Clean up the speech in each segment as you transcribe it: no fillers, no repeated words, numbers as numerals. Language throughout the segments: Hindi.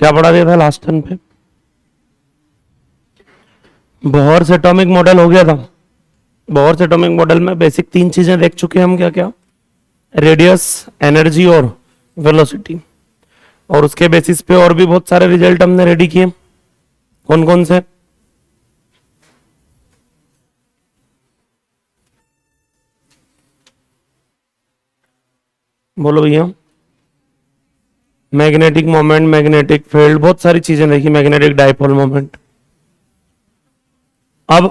क्या पढ़ा दिया था लास्ट टर्न पे? बोहर्स एटॉमिक मॉडल हो गया था। बोहर्स एटॉमिक मॉडल में बेसिक 3 चीजें देख चुके हैं हम, क्या क्या? रेडियस, एनर्जी और वेलोसिटी। और उसके बेसिस पे और भी बहुत सारे रिजल्ट हमने रेडी किए। कौन कौन से? बोलो भैया। मैग्नेटिक मोमेंट, मैग्नेटिक फील्ड, बहुत सारी चीजें देखी, मैग्नेटिक डाइपोल मोमेंट। अब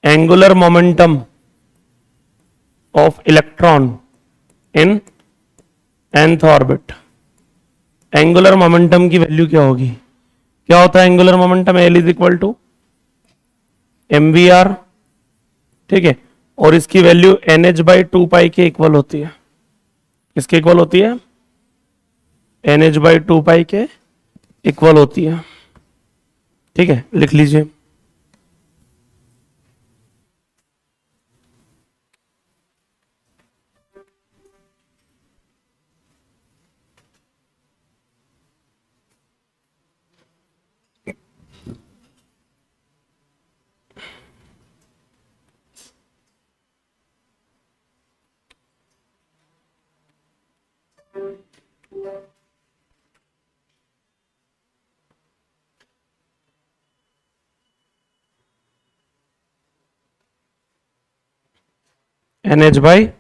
angular momentum of electron in nth ऑर्बिट। एंगुलर मोमेंटम की वैल्यू क्या होगी? क्या होता है angular momentum? L is equal to mvr, ठीक है। और इसकी वैल्यू NH/2 के इक्वल होती है। किसके इक्वल होती है? NH/2 के इक्वल होती है, ठीक है, लिख लीजिए। NH/2।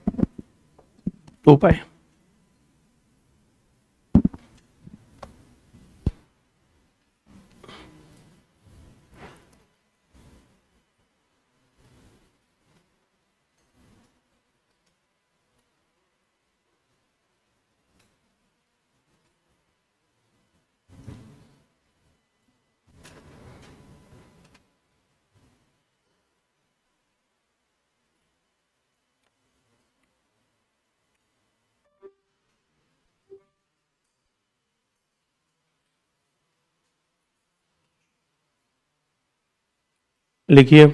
लिखिए,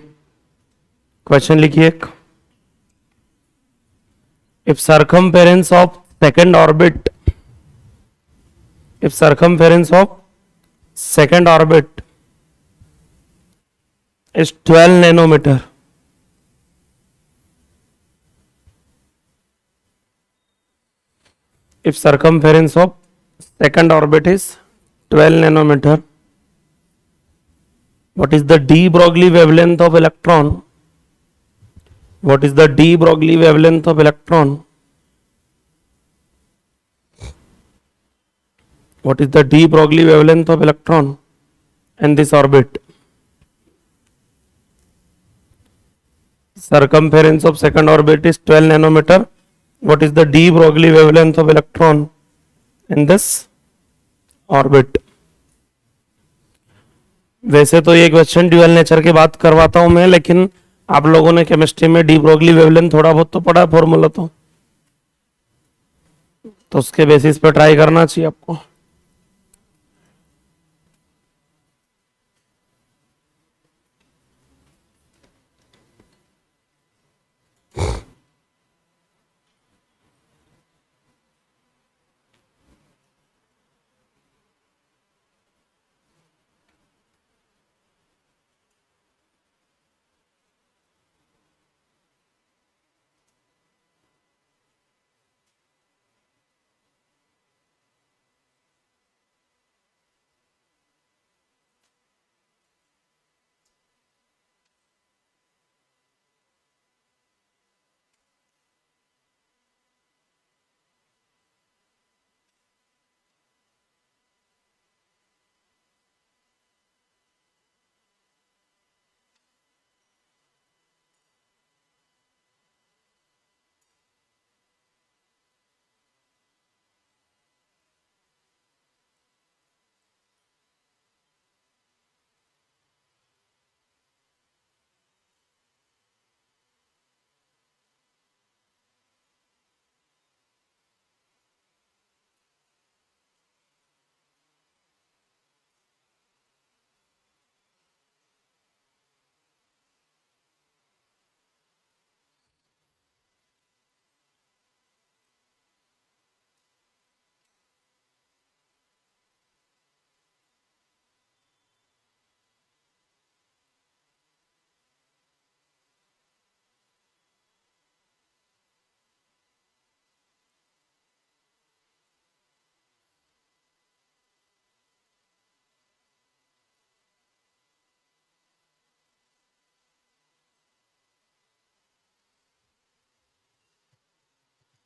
क्वेश्चन लिखिए। if circumference of second orbit if circumference of second orbit is 12 nanometer, if circumference of second orbit is 12 nanometer, what is the d Broglie wavelength of electron? What is the d Broglie wavelength of electron? What is the d Broglie wavelength of electron in this orbit? Circumference of second orbit is 12 nanometer. What is the d Broglie wavelength of electron in this orbit? वैसे तो ये क्वेश्चन ड्यूअल नेचर की बात करवाता हूं मैं, लेकिन आप लोगों ने केमिस्ट्री में डी ब्रोगली वेवलेंथ थोड़ा बहुत तो पढ़ा है, फॉर्मूला तो उसके बेसिस पे ट्राई करना चाहिए आपको।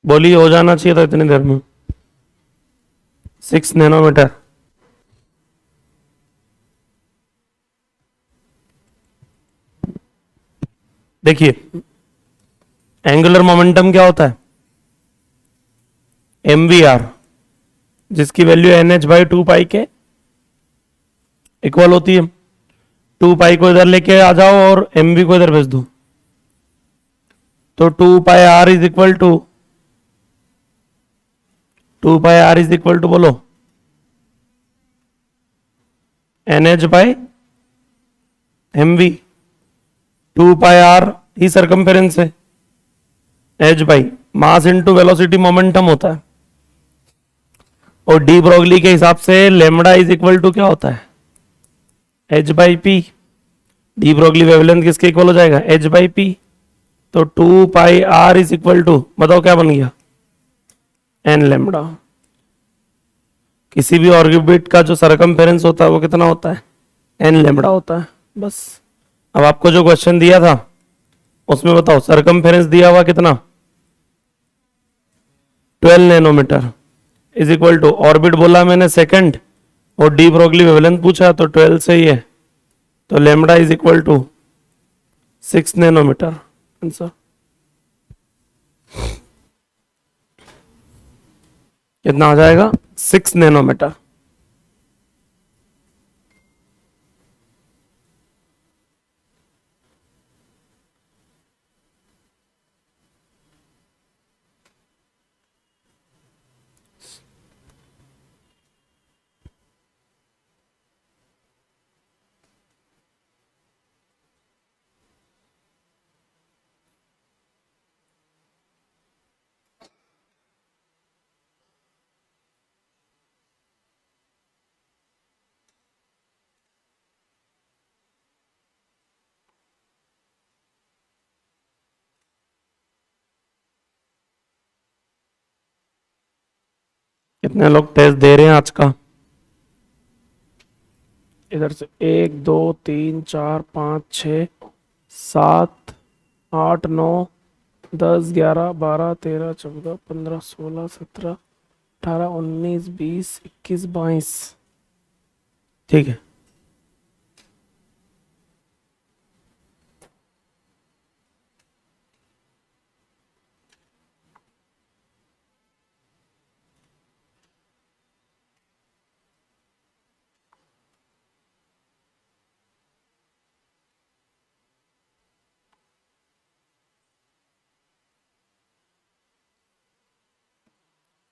बोली हो जाना चाहिए था इतनी देर में। 6 नैनोमीटर। देखिए एंगुलर मोमेंटम क्या होता है, mvr, जिसकी वैल्यू nh बाई 2 पाई के इक्वल होती है। 2 पाई को इधर लेके आ जाओ और mv को इधर भेज दो, तो 2 pi r is equal to 2 pi r is equal to बोलो nh by mv। 2 pi r ही सरकमफेरेंस है, h by mass into velocity momentum होता है, और डी ब्रोगली के हिसाब से लेमडा इज इक्वल टू क्या होता है, h by P. D Broglie wavelength किसके इक्वल हो जाएगा, h बाई पी। तो 2 pi r is equal to, बताओ क्या बन गया, n लेमडा। किसी भी ऑर्बिट का जो सरकमफेरेंस होता है वो कितना होता है, n लेमडा होता है। बस अब आपको जो क्वेश्चन दिया था उसमें बताओ सरकमफेरेंस दिया हुआ कितना, 12 nanometre is equal to, orbit बोला मैंने सेकंड और डी ब्रोगली वेवलेंथ पूछा तो 12 से ही है, तो लेमडा इज इक्वल टू 6 नैनोमीटर। आंसर कितना आ जाएगा, 6 नैनोमीटर। कितने लोग टेस्ट दे रहे हैं आज का, इधर से 1 2 3 4 5 6 7 8 9 10 11 12 13 14 15 16 17 18 19 20 21 22। ठीक है,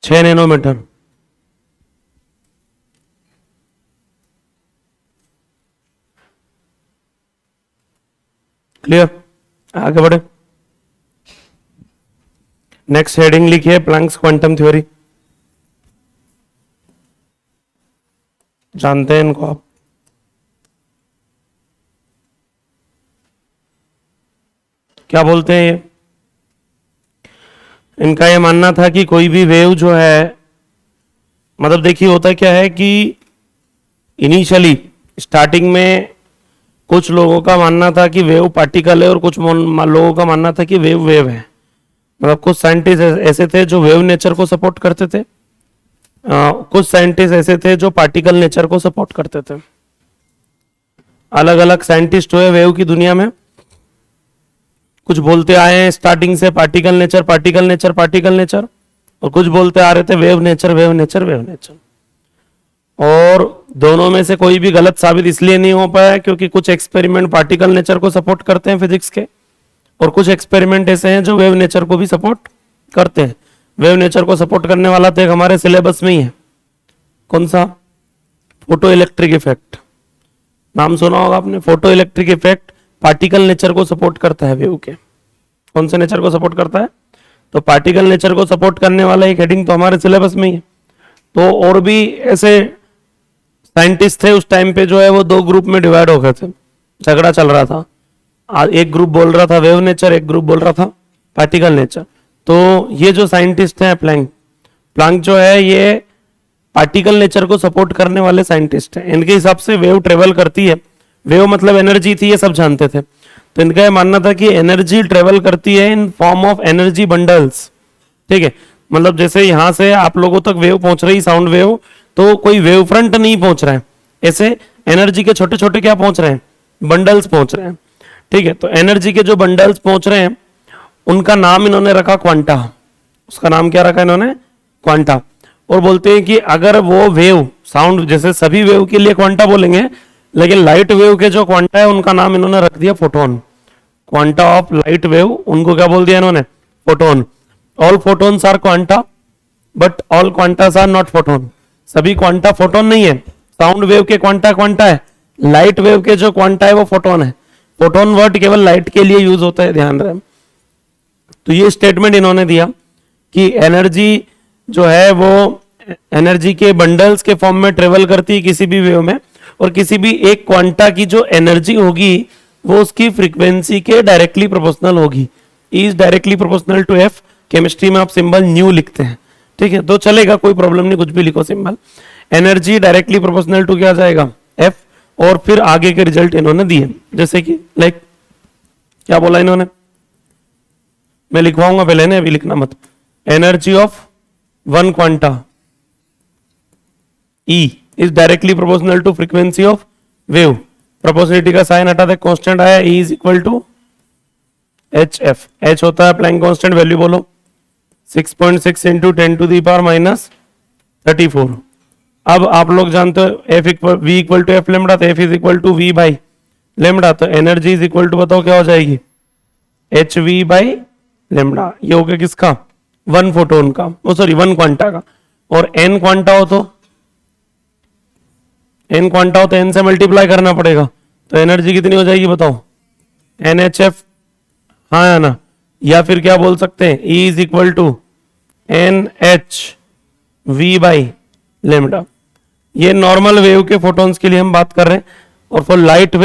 छह नैनोमीटर। क्लियर, आगे बढ़े। नेक्स्ट हेडिंग लिखिए प्लैंक्स क्वांटम थ्योरी। जानते हैं इनको आप, क्या बोलते हैं ये, इनका ये मानना था कि कोई भी वेव जो है, मतलब देखिए होता क्या है कि इनिशियली स्टार्टिंग में कुछ लोगों का मानना था कि वेव पार्टिकल है और कुछ लोगों का मानना था कि वेव वेव है। मतलब कुछ साइंटिस्ट ऐसे थे जो वेव नेचर को सपोर्ट करते थे, कुछ साइंटिस्ट ऐसे थे जो पार्टिकल नेचर को सपोर्ट करते थे। अलग अलग साइंटिस्ट हुए वेव की दुनिया में, कुछ बोलते आए हैं स्टार्टिंग से particle nature particle nature particle nature, और कुछ बोलते आ रहे थे wave nature wave nature wave nature. और दोनों में से कोई भी गलत साबित इसलिए नहीं हो पाया क्योंकि कुछ एक्सपेरिमेंट पार्टिकल नेचर को सपोर्ट करते हैं फिजिक्स के, और कुछ एक्सपेरिमेंट ऐसे हैं जो वेव नेचर को भी सपोर्ट करते हैं। वेव नेचर को सपोर्ट करने वाला तो एक हमारे सिलेबस में ही है, कौन सा, फोटो इलेक्ट्रिक इफेक्ट, नाम सुना होगा आपने। Photo electric effect particle nature को सपोर्ट करता है वेव के। कौन से नेचर को सपोर्ट करता है, तो पार्टिकल नेचर को सपोर्ट करने वाला एक हेडिंग तो हमारे सिलेबस में ही है। तो और भी ऐसे साइंटिस्ट थे उस टाइम पे जो है वो दो ग्रुप में डिवाइड हो गए थे, झगड़ा चल रहा था। एक ग्रुप बोल रहा था वेव नेचर, एक ग्रुप बोल रहा था पार्टिकल नेचर। तो ये जो साइंटिस्ट हैं प्लैंक जो है ये पार्टिकल नेचर को सपोर्ट करने वाले साइंटिस्ट हैं। इनके हिसाब से वेव ट्रेवल करती है, वेव मतलब एनर्जी थी, ये सब जानते थे। तो इनका ये मानना था कि एनर्जी ट्रेवल करती है in form of energy bundles. ठीक है, मतलब जैसे यहां से आप लोगों तक वेव पहुंच रही, साउंड वेव, तो कोई वेव फ्रंट नहीं पहुंच रहा है, ऐसे एनर्जी के छोटे छोटे क्या पहुंच रहे हैं, बंडल्स पहुंच रहे हैं। ठीक है, तो एनर्जी के जो बंडल्स पहुंच रहे हैं उनका नाम इन्होंने रखा क्वांटा। उसका नाम क्या रखा इन्होंने, क्वांटा। और बोलते हैं कि अगर वो वेव, साउंड जैसे सभी वेव के लिए क्वांटा बोलेंगे, लेकिन लाइट वेव के जो क्वांटा है उनका नाम इन्होंने रख दिया photon. Quanta of light wave, उनको क्या बोल दिया इन्होंने, photon. All photons are quanta but all quantas are not photon. सभी क्वांटा फोटोन नहीं है। साउंड वेव के क्वांटा क्वांटा है, लाइट वेव के जो क्वांटा है वो फोटोन है। फोटोन वर्ड केवल लाइट के लिए यूज होता है, ध्यान रहे। तो ये स्टेटमेंट इन्होंने दिया कि एनर्जी जो है वो एनर्जी के बंडल्स के फॉर्म में ट्रेवल करती है किसी भी वेव में, और किसी भी एक क्वांटा की जो एनर्जी होगी वो उसकी फ्रीक्वेंसी के डायरेक्टली प्रोपोर्शनल होगी। Is directly proportional to F. Chemistry में आप सिंबल न्यू लिखते हैं, ठीक है, तो चलेगा, कोई प्रॉब्लम नहीं, कुछ भी लिखो symbol. Energy directly proportional to क्या आ जाएगा, एफ। और फिर आगे के रिजल्ट इन्होंने दिए, जैसे कि लाइक क्या बोला इन्होंने, मैं लिखवाऊंगा पहले ना, अभी लिखना मत। Energy of one quanta E is directly proportional to frequency of wave. Proportionality का साइन हटा दे, कांस्टेंट आया, E is equal to H F. H होता है प्लैंक कांस्टेंट, वैल्यू बोलो 6.6 इंटू 10 टू दी पावर -34। अब आप लोग जानते हो F equal V equal to F lambda, तो F is equal to V by lambda. तो एनर्जी इज इक्वल टू बताओ क्या हो जाएगी, एच वी बाई लेमडा। ये हो गया किसका, वन फोटोन का, ओ सॉरी वन क्वांटा का। और एन क्वांटा हो तो एन क्वांटा हो तो एन से मल्टीप्लाई करना पड़ेगा, तो एनर्जी कितनी हो जाएगी बताओ, एन एच एफ, हाँ या ना, या फिर क्या बोल सकते हैं, E is equal to N H V by lambda. ये नॉर्मल वेव के फोटोन्स के लिए हम बात कर रहे हैं। और फॉर लाइट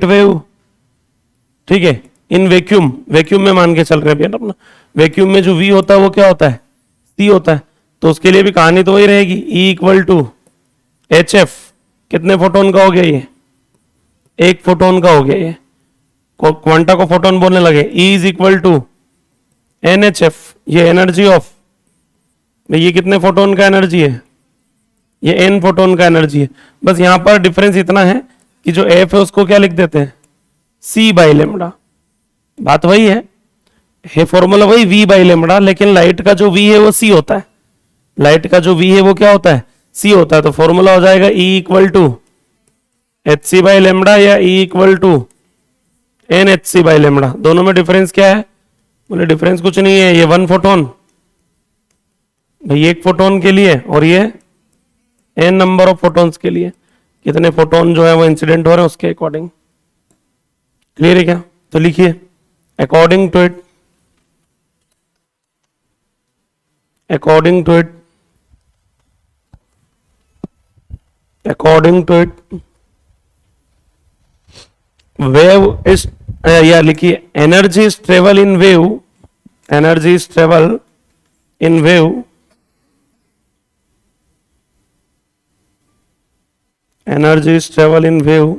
वेव, ठीक है, इन वैक्यूम, वैक्यूम में मान के चल रहे हैं अपना, वैक्यूम में जो V होता है वो क्या होता है, C होता है। तो उसके लिए भी कहानी तो वही रहेगी, E equal to H F, कितने फोटोन का हो गया ये, एक फोटोन का हो गया ये, क्वांटा को फोटोन बोलने लगे। E is equal to N H F, ये एनर्जी ऑफ, ये कितने फोटोन का एनर्जी है, ये एन फोटोन का एनर्जी है। बस यहां पर डिफरेंस इतना है कि जो एफ है उसको क्या लिख देते हैं, सी बाई लेमडा। बात वही है फॉर्मूला वही वी बाई लेमडा, लेकिन लाइट का जो वी है वो सी होता है, लाइट का जो वी है वो क्या होता है, सी होता है। तो फॉर्मूला हो जाएगा E equal to H C by lambda या E equal to N H C by lambda. दोनों में डिफरेंस क्या है, बोले डिफरेंस कुछ नहीं है, ये वन फोटोन भाई एक फोटोन के लिए, और ये एन नंबर ऑफ फोटोन्स के लिए, कितने फोटोन जो है वो इंसिडेंट हो रहे हैं उसके अकॉर्डिंग। क्लियर है क्या, तो लिखिए according to it, according to it wave is या लिखिए energy is travel in wave, energy is travel in wave, energy is travel in wave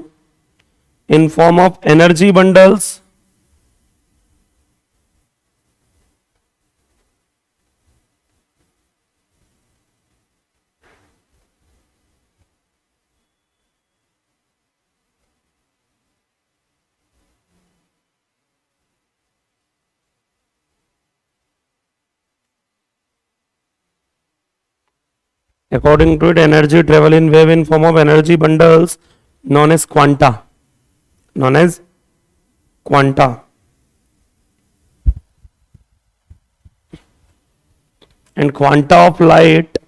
in form of energy bundles according to it energy travel in wave in form of energy bundles known as quanta, known as quanta. And quanta of light,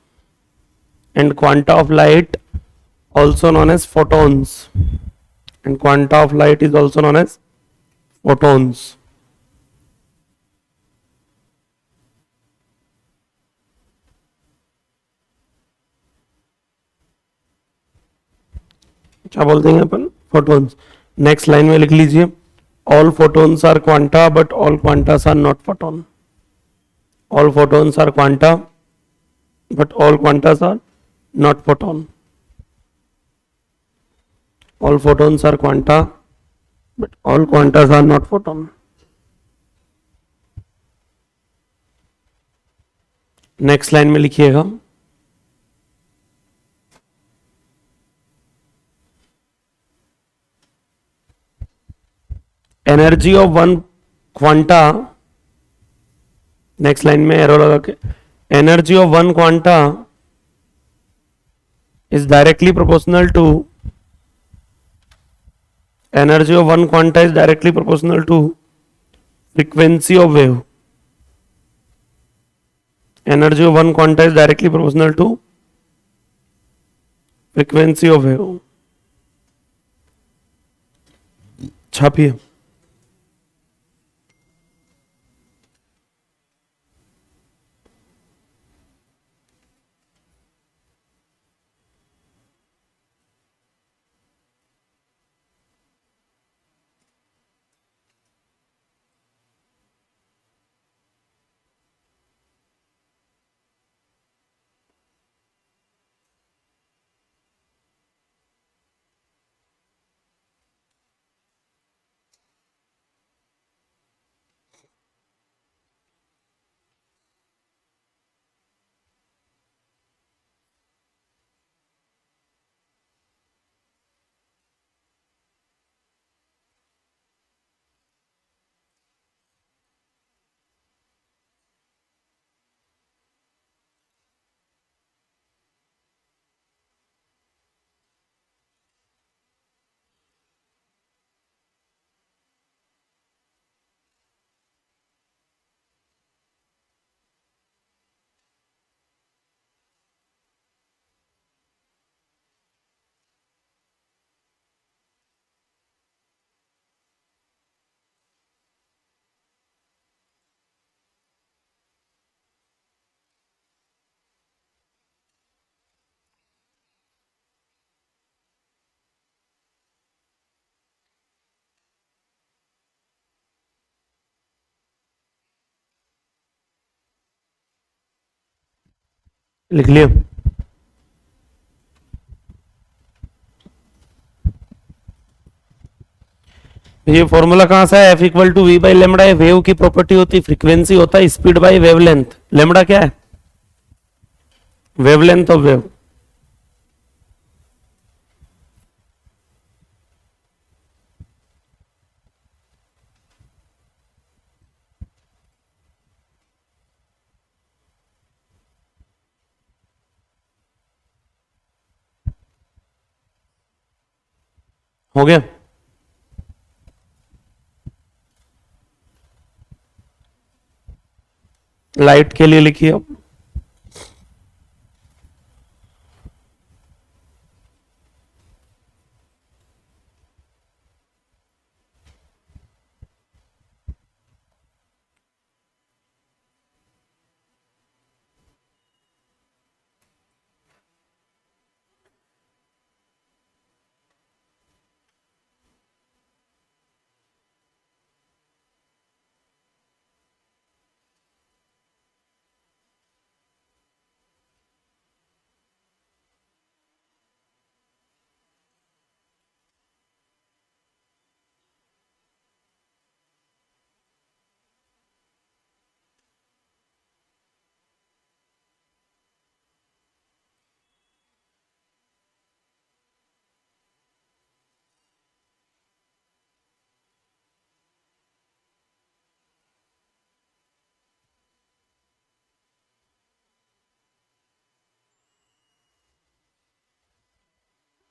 and quanta of light also known as photons, and quanta of light is also known as photons. क्या बोल देंगे अपन, फोटोन्स। नेक्स्ट लाइन में लिख लीजिए all photons are quanta but all quantas are not photon. All photons are quanta but all quantas are not photon. All photons are quanta but all quantas are not photon. Next line में लिखिएगा, energy of one quanta, next line में एरो लगा के, energy of one quanta is directly proportional to, energy of one quanta is directly proportional to frequency of wave. Energy of one quanta is directly proportional to frequency of wave. छापिए. लिख लिया. ये फॉर्मूला कहां से है? F equal to V by lambda. Wave की प्रॉपर्टी होती है, फ्रीक्वेंसी होता है स्पीड बाई वेवलेंथ. लेमड़ा क्या है? Wavelength of wave. हो गया. लाइट के लिए लिखिए.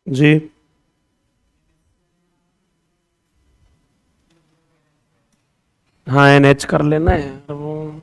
जी. हाँ, एनएच कर लेना है वो.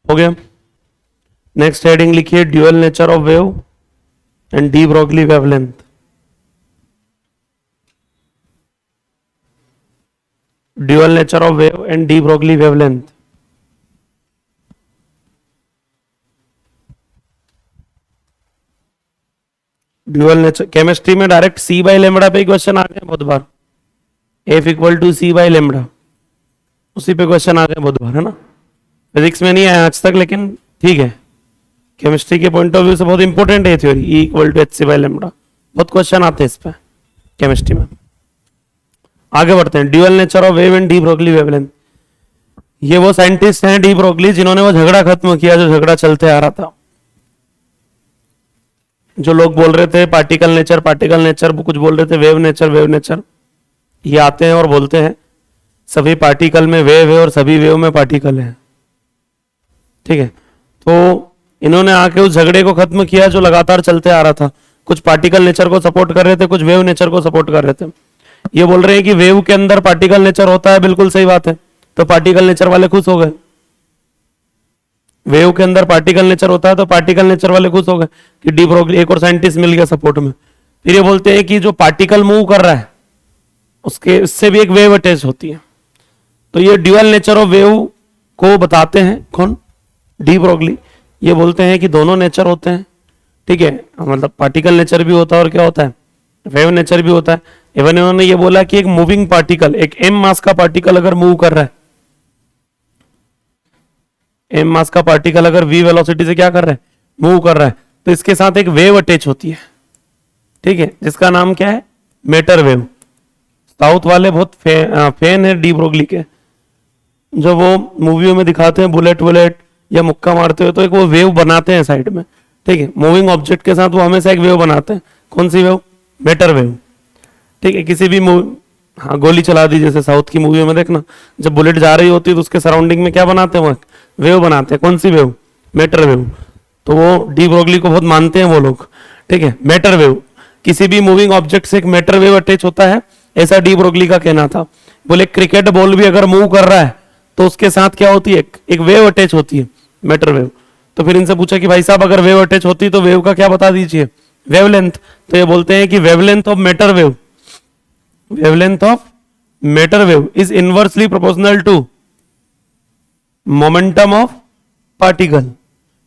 हो गया. नेक्स्ट हेडिंग लिखिए, dual nature of wave and de Broglie wavelength. Dual nature of wave and de Broglie wavelength. Dual nature chemistry में डायरेक्ट सी बाई लेमड़ा पे क्वेश्चन आ गए बहुत बार, F equal to C by lambda, उसी पे क्वेश्चन आ गए बहुत बार, है ना। फिजिक्स में नहीं आया आज तक, लेकिन ठीक है, केमिस्ट्री के पॉइंट ऑफ व्यू से बहुत इंपॉर्टेंट है theory, E equal to H C by lambda, बहुत क्वेश्चन आते हैं इस पे केमिस्ट्री में। आगे बढ़ते हैं, dual nature of wave and de Broglie wavelength. ये वो साइंटिस्ट हैं डी ब्रोगली जिन्होंने वो झगड़ा खत्म किया जो झगड़ा चलते आ रहा था। जो लोग बोल रहे थे पार्टिकल नेचर, कुछ बोल रहे थे वेव नेचर, ये आते हैं और बोलते हैं सभी पार्टिकल में वेव है और सभी वेव में पार्टिकल है। ठीक है, तो इन्होंने आके उस झगड़े को खत्म किया जो लगातार चलते आ रहा था। कुछ पार्टिकल नेचर को सपोर्ट कर रहे थे, कुछ वेव नेचर को सपोर्ट कर रहे थे। ये बोल रहे हैं कि वेव के अंदर पार्टिकल नेचर होता है, बिल्कुल सही बात है, तो पार्टिकल नेचर वाले खुश हो गए। वेव के अंदर पार्टिकल नेचर होता है तो पार्टिकल नेचर वाले खुश हो गए कि डी ब्रोगली, एक और साइंटिस्ट मिल गया सपोर्ट में। फिर ये बोलते हैं कि जो पार्टिकल मूव कर रहा है उसके उससे भी एक वेव अटैच होती है। तो ये ड्यूअल नेचर ऑफ वेव को बताते हैं कौन, डी ब्रोगली। ये बोलते हैं कि दोनों नेचर होते हैं, ठीक है, मतलब पार्टिकल नेचर भी होता है और क्या होता है, वेव नेचर भी होता है। इवन इन्होंने ये बोला कि एक मूविंग पार्टिकल, एक एम मास का पार्टिकल अगर मूव कर रहा है, एम मास का पार्टिकल अगर वी वेलोसिटी से क्या कर रहा है, मूव कर रहा है, तो इसके साथ एक वेव अटैच होती है, ठीक है, जिसका नाम क्या है, मैटर वेव। साउथ वाले बहुत फैन है डी ब्रोगली के, जो वो मूवियों में दिखाते हैं बुलेट वुलेट या मुक्का मारते हुए, तो एक वो वेव बनाते हैं साइड में, ठीक है, मूविंग ऑब्जेक्ट के साथ वो हमेशा एक वेव बनाते हैं। कौन सी वेव, मैटर वेव, ठीक है। किसी भी मूवी, हाँ गोली चला दी जैसे साउथ की मूवियों में देखना, जब बुलेट जा रही होती है तो उसके सराउंडिंग में क्या बनाते हैं, वो वेव बनाते हैं। कौन सी वेव, मैटर वेव। तो वो डी ब्रोगली को बहुत मानते हैं वो लोग, ठीक है, मैटर वेव। किसी भी मूविंग ऑब्जेक्ट से एक मैटर वेव अटैच होता है, ऐसा डी ब्रोगली का कहना था। बोले क्रिकेट बॉल भी अगर मूव कर रहा है तो उसके साथ क्या होती है, एक वेव अटैच होती है, मैटर वेव। तो फिर इनसे पूछा कि भाई साहब अगर वेव अटैच होती तो वेव का क्या बता दीजिए, वेवलेंथ। तो ये बोलते हैं कि wavelength of matter wave, wavelength of matter wave is inversely proportional to momentum of particle.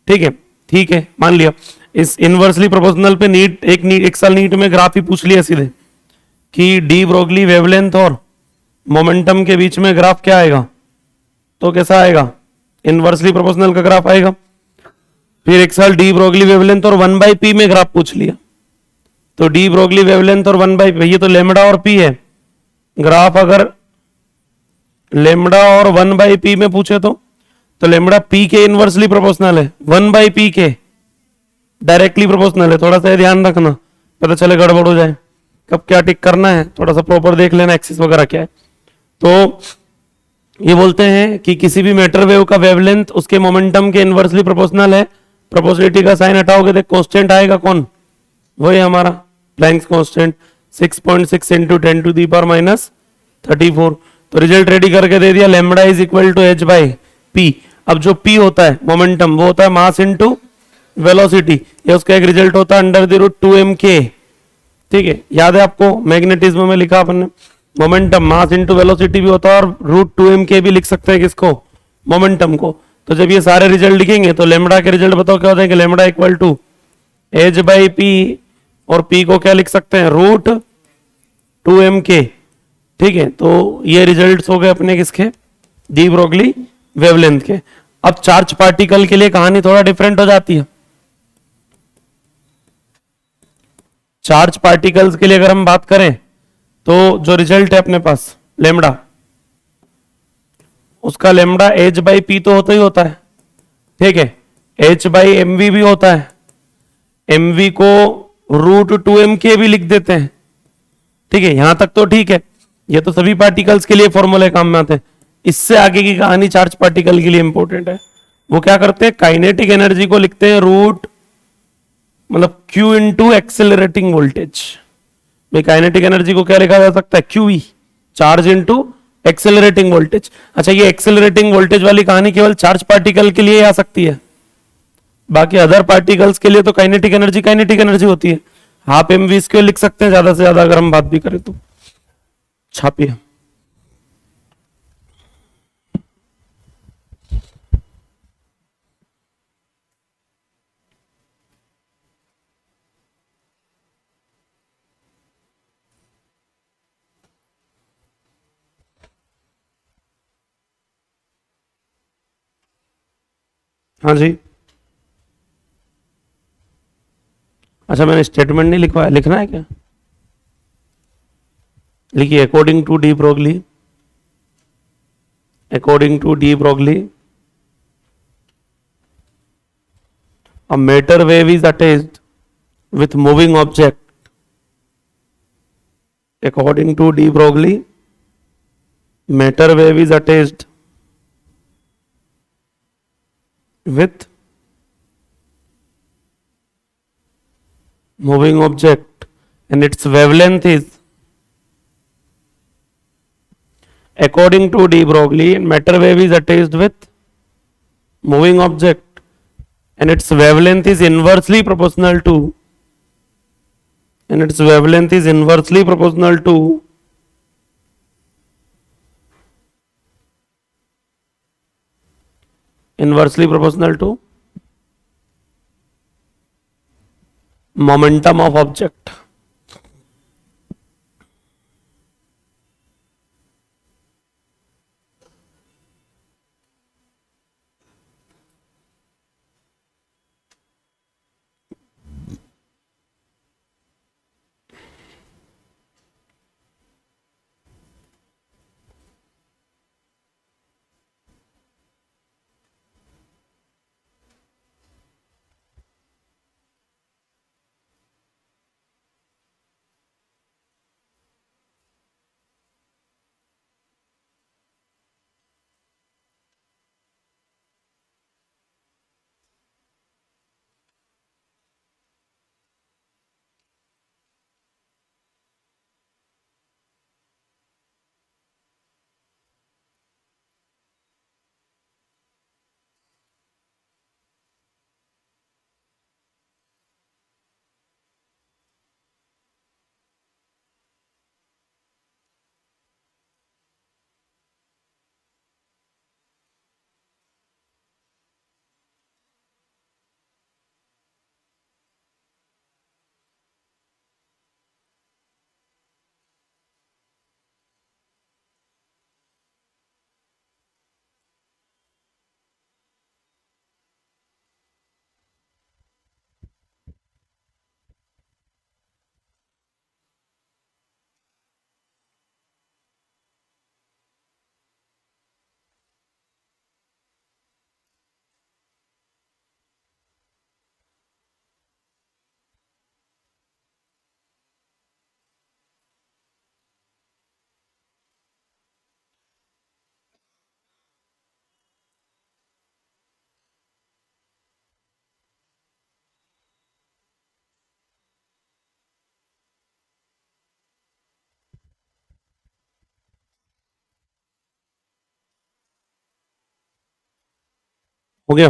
ठीक है, ठीक है, मान लिया। इस इनवर्सली प्रोपोर्शनल पे एक साल नीट में ग्राफ ही पूछ लिया सीधे कि डी ब्रोगली वेवलेंथ और मोमेंटम के बीच में ग्राफ क्या आएगा, तो कैसा आएगा, इनवर्सली प्रोपोर्शनल का ग्राफ आएगा। फिर एक साल डी ब्रोगली वेवलेंथ और 1/p में ग्राफ पूछ लिया, तो डी ब्रोगली वेवलेंथ और 1/p, ये तो लेमड़ा और p है, ग्राफ अगर लेमड़ा और 1/p में पूछे तो लेमड़ा p के इनवर्सली प्रोपोर्शनल है, 1/p के डायरेक्टली प्रोपोर्शनल है। थोड़ा सा ध्यान रखना, पता चले गड़बड़ हो जाए, कब क्या टिक करना है, थोड़ा सा प्रॉपर देख लेना एक्सिस वगैरह क्या है। तो ये बोलते हैं कि किसी भी मैटर वेव का वेवलेंथ उसके मोमेंटम के इनवर्सली प्रोपोर्शनल है। प्रोपोर्शनलिटी का साइन हटाओगे तो कांस्टेंट आएगा, कौन, वही हमारा Planck's constant, 6.6 into 10 to the power minus 34। तो रिजल्ट रेडी करके दे दिया, lambda is equal to h by P. अब जो p होता है मोमेंटम, वो होता है मास इंटू वेलोसिटी, ये उसका एक रिजल्ट होता है अंडर द रूट 2mk। ठीक है, याद है आपको, मैग्नेटिज्म में लिखा अपन ने, मोमेंटम मास इंटू वेलोसिटी भी होता है और रूट 2mk भी लिख सकते हैं किसको, मोमेंटम को। तो जब ये सारे रिजल्ट लिखेंगे तो लेमड़ा के रिजल्ट बताओ क्या होता है कि lambda equal to h by P, और p को क्या लिख सकते हैं, रूट 2mk। ठीक है, तो ये रिजल्ट्स हो गए अपने किसके, डी ब्रोगली वेवलेंथ के। अब चार्ज पार्टिकल के लिए कहानी थोड़ा डिफरेंट हो जाती है। चार्ज पार्टिकल्स के लिए अगर हम बात करें तो जो रिजल्ट है अपने पास लेमड़ा, उसका लेमड़ा h बाई पी तो होता ही होता है, ठीक है, h बाई एम वी भी होता है, एम वी को रूट 2mk भी लिख देते हैं। ठीक है, यहां तक तो ठीक है, ये तो सभी पार्टिकल्स के लिए फॉर्मूले काम में आते हैं। इससे आगे की कहानी चार्ज पार्टिकल के लिए इंपॉर्टेंट है। वो क्या करते हैं, काइनेटिक एनर्जी को लिखते हैं रूट, मतलब Q इंटू एक्सेलरेटिंग वोल्टेज। भाई काइनेटिक एनर्जी को क्या लिखा जा सकता है, QE, charge into accelerating voltage. अच्छा, ये एक्सेलरेटिंग वोल्टेज वाली कहानी केवल चार्ज पार्टिकल के लिए आ सकती है, बाकी अदर पार्टिकल्स के लिए तो काइनेटिक एनर्जी होती है। हाफ एम वी स्क्वायर लिख सकते हैं ज्यादा से ज्यादा अगर हम बात भी करें तो। छापिए, हाँ जी, अच्छा मैंने स्टेटमेंट नहीं लिखवाया, लिखना है क्या? लिखिए, according to de Broglie, according to de Broglie, a matter wave is attached with moving object. According to de Broglie, matter wave is attached with moving object and its wavelength is, according to de Broglie, matter wave is attached with moving object and its wavelength is inversely proportional to, and its wavelength is inversely proportional to momentum of object. हो गया?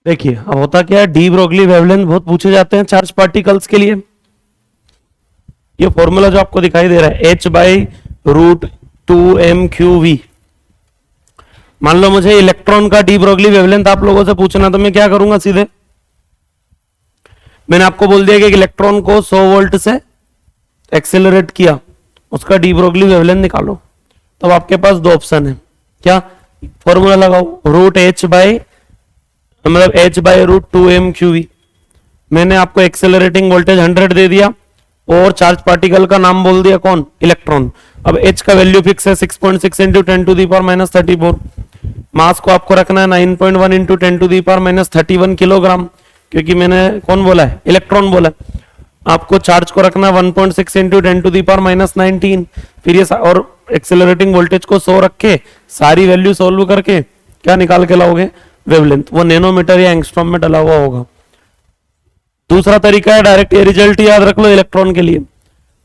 देखिए, अब होता क्या है, डी ब्रोगली वेवलेंथ बहुत पूछे जाते हैं चार्ज पार्टिकल्स के लिए। ये फॉर्मूला जो आपको दिखाई दे रहा है, h by root 2m Q V, मान लो मुझे इलेक्ट्रॉन का डी ब्रोगली वेवलेंथ आप लोगों से पूछना, तो मैं क्या करूंगा, सीधे मैंने आपको बोल दिया कि इलेक्ट्रॉन को 100 वोल्ट से एक्सेलरेट किया, उसका डी ब्रोगली वेवलेंथ निकालो। तो अब आपके पास दो ऑप्शन है, क्या फॉर्मूला लगाओ, रूट एच बाई मतलब एच बाई रूट 2m/qv। मैंने आपको एक्सेलरेटिंग वोल्टेज 100 दे दिया और चार्ज पार्टिकल का नाम बोल दिया, कौन, इलेक्ट्रॉन। अब h का वैल्यू फिक्स है 6.6 इंटू 10⁻34। मास को आपको रखना है 9.1 इंटू 10⁻31 किलोग्राम, क्योंकि मैंने कौन बोला है, इलेक्ट्रॉन बोला है। आपको चार्ज को रखना है 1.6 इंटू 10⁻19। फिर ये और एक्सेलरेटिंग वोल्टेज को 100 रख के सारी वैल्यू सोल्व करके क्या निकाल के लाओगे, वेवलेंथ। वो नैनोमीटर या एंगस्ट्रॉम में डला हुआ होगा। दूसरा तरीका है डायरेक्ट, ये रिजल्ट याद रख लो इलेक्ट्रॉन के लिए,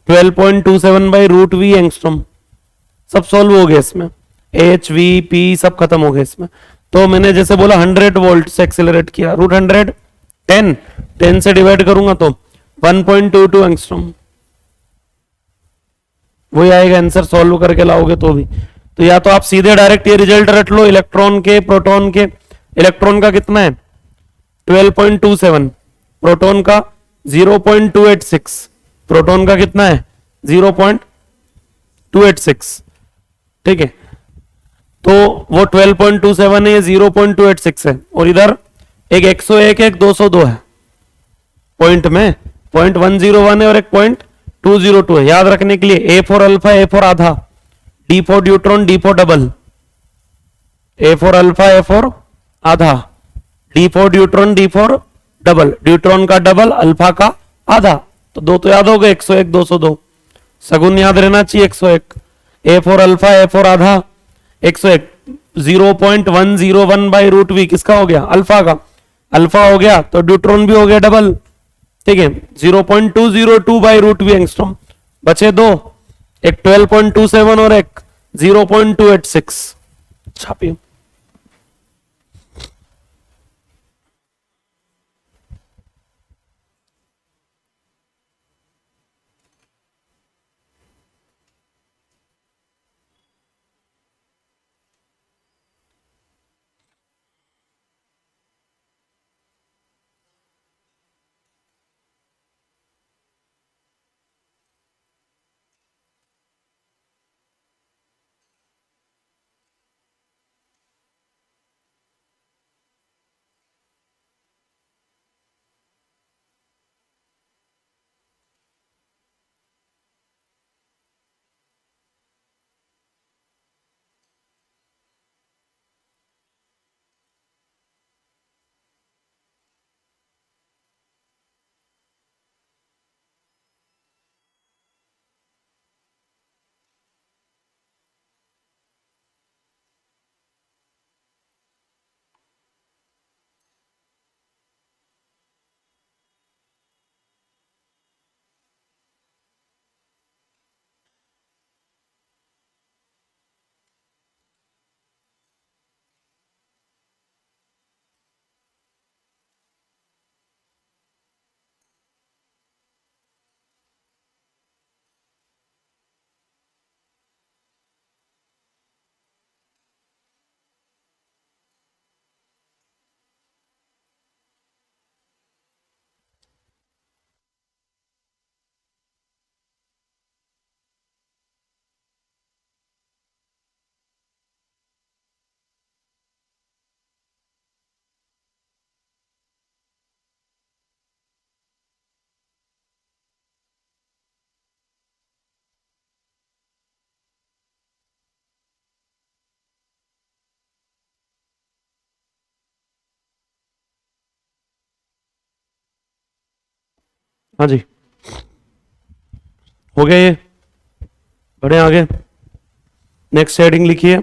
12.27 बाई रूट वी एंगस्ट्रॉम। सब सोल्व हो गए इसमें, एच वी पी सब खत्म हो गए इसमें। तो मैंने जैसे बोला 100 वोल्ट से एक्सेलरेट किया, रूट 100 10 से डिवाइड करूंगा तो 1.22 एंगस्ट्रॉम। वही आएगा आंसर, सॉल्व करके लाओगे तो भी। तो या तो आप सीधे डायरेक्ट ये रिजल्ट रट लो इलेक्ट्रॉन के, प्रोटॉन के। इलेक्ट्रॉन का कितना है 12.27, प्रोटॉन का 0.286, प्रोटॉन का कितना है 0.286, ठीक है। तो वो 12.27 है, ये 0.286 है, और इधर एक 101 एक 202 है पॉइंट में, 0.101 है और एक 0.202 है। याद रखने के लिए A for alpha, A for आधा, D for deuteron, D for double. A for alpha, A for आधा, D for deuteron, D for double. Deuteron का डबल, अल्फा का आधा। तो दो तो याद हो गए, 101 202। सगुन याद रहना चाहिए 101। ए फॉर अल्फा, ए फॉर आधा, 101। 0.101 बाई रूट वी किसका हो गया, अल्फा का। अल्फा हो गया तो ड्यूट्रॉन भी हो गया डबल, ठीक है। 0.202 बाई रूट वी एंगस्ट्रॉम। बचे दो, एक 12.27 और एक 0.286। छापिए। हाँ जी, हो गया ये। बढ़े आगे, नेक्स्ट हेडिंग लिखिए,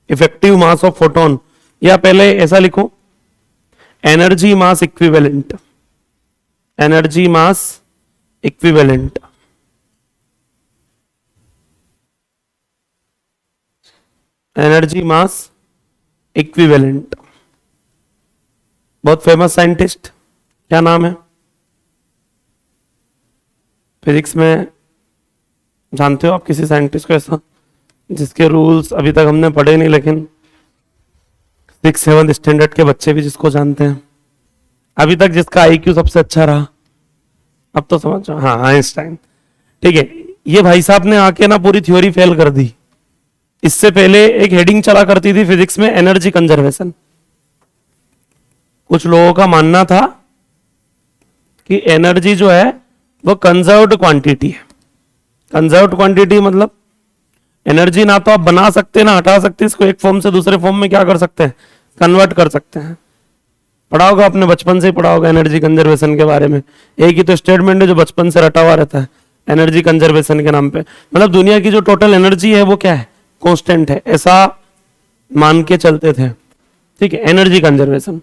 इफेक्टिव मास ऑफ फोटोन। या पहले ऐसा लिखो, energy mass equivalent, energy mass equivalent. Energy mass equivalent, बहुत फेमस साइंटिस्ट, क्या नाम है, फिजिक्स में जानते हो आप किसी साइंटिस्ट को ऐसा? जिसके रूल्स अभी तक हमने पढ़े नहीं, लेकिन 6-7 स्टैंडर्ड के बच्चे भी जिसको जानते हैं, अभी तक जिसका आईक्यू सबसे अच्छा रहा, अब तो समझो, हाँ आइंस्टाइन। ठीक है, ये भाई साहब ने आके ना पूरी थ्योरी फेल कर दी। इससे पहले एक हेडिंग चला करती थी फिजिक्स में, एनर्जी कंजर्वेशन। कुछ लोगों का मानना था कि एनर्जी जो है वो कंजर्व्ड क्वांटिटी है। कंजर्व्ड क्वांटिटी मतलब एनर्जी ना तो आप बना सकते ना हटा सकते, इसको एक फॉर्म से दूसरे फॉर्म में क्या कर सकते हैं, कन्वर्ट कर सकते हैं। पढ़ा होगा आपने, बचपन से ही पढ़ा होगा एनर्जी कंजर्वेशन के बारे में। एक ही तो स्टेटमेंट है जो बचपन से रटा हुआ रहता है एनर्जी कंजर्वेशन के नाम पे। मतलब दुनिया की जो टोटल एनर्जी है वो क्या है, कांस्टेंट है, ऐसा मान के चलते थे। ठीक है, एनर्जी कंजर्वेशन।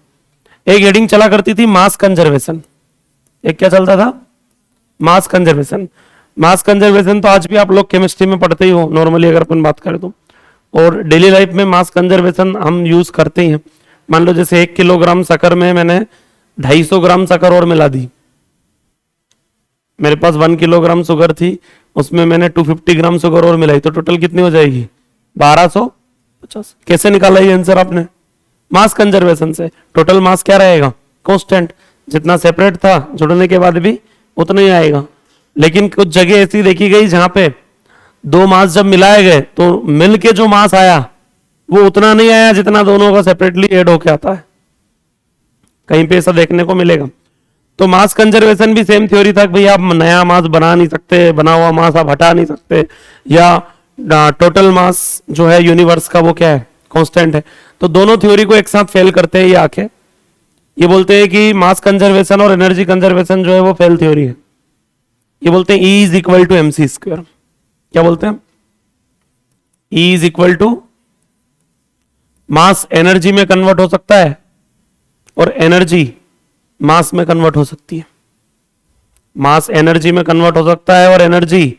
एक हेडिंग चला करती थी मास कंजर्वेशन। एक क्या चलता था, मास कंजर्वेशन। मास कंजर्वेशन तो आज भी आप लोग केमिस्ट्री में पढ़ते ही हो नॉर्मली, अगर अपन बात करें तो, और डेली लाइफ में मास कंजर्वेशन हम यूज करते ही हैं। मान लो जैसे 1 किलोग्राम शक्कर में मैंने 250 ग्राम शक्कर और मिला दी। मेरे पास 1 किलोग्राम शुगर थी, उसमें मैंने 250 ग्राम शुगर और मिलाई, तो टोटल कितनी हो जाएगी, 1250। कैसे निकाला ये आंसर आपने, मास कंजर्वेशन से। टोटल मास क्या रहेगा, कांस्टेंट, जितना सेपरेट था जुड़ने के बाद भी उतना ही आएगा। लेकिन कुछ जगह ऐसी देखी गई जहां पे दो मास जब मिलाए गए तो मिल के जो मास आया वो उतना नहीं आया जितना दोनों का सेपरेटली ऐड होके आता है। कहीं पे ऐसा देखने को मिलेगा। तो मास कंजर्वेशन भी सेम थ्योरी था कि भाई आप नया मास बना नहीं सकते, बना हुआ मास आप हटा नहीं सकते, या टोटल मास जो है यूनिवर्स का वो क्या है, कांस्टेंट है। तो दोनों थ्योरी को एक साथ फेल करते हैं ये आके। ये बोलते हैं कि मास कंजर्वेशन और एनर्जी कंजर्वेशन जो है वो फेल थ्योरी है। ये बोलते हैं E is equal to MC square. क्या बोलते हैं, E is equal to mass energy में कन्वर्ट हो सकता है और एनर्जी मास में कन्वर्ट हो सकती है। मास एनर्जी में कन्वर्ट हो सकता है और एनर्जी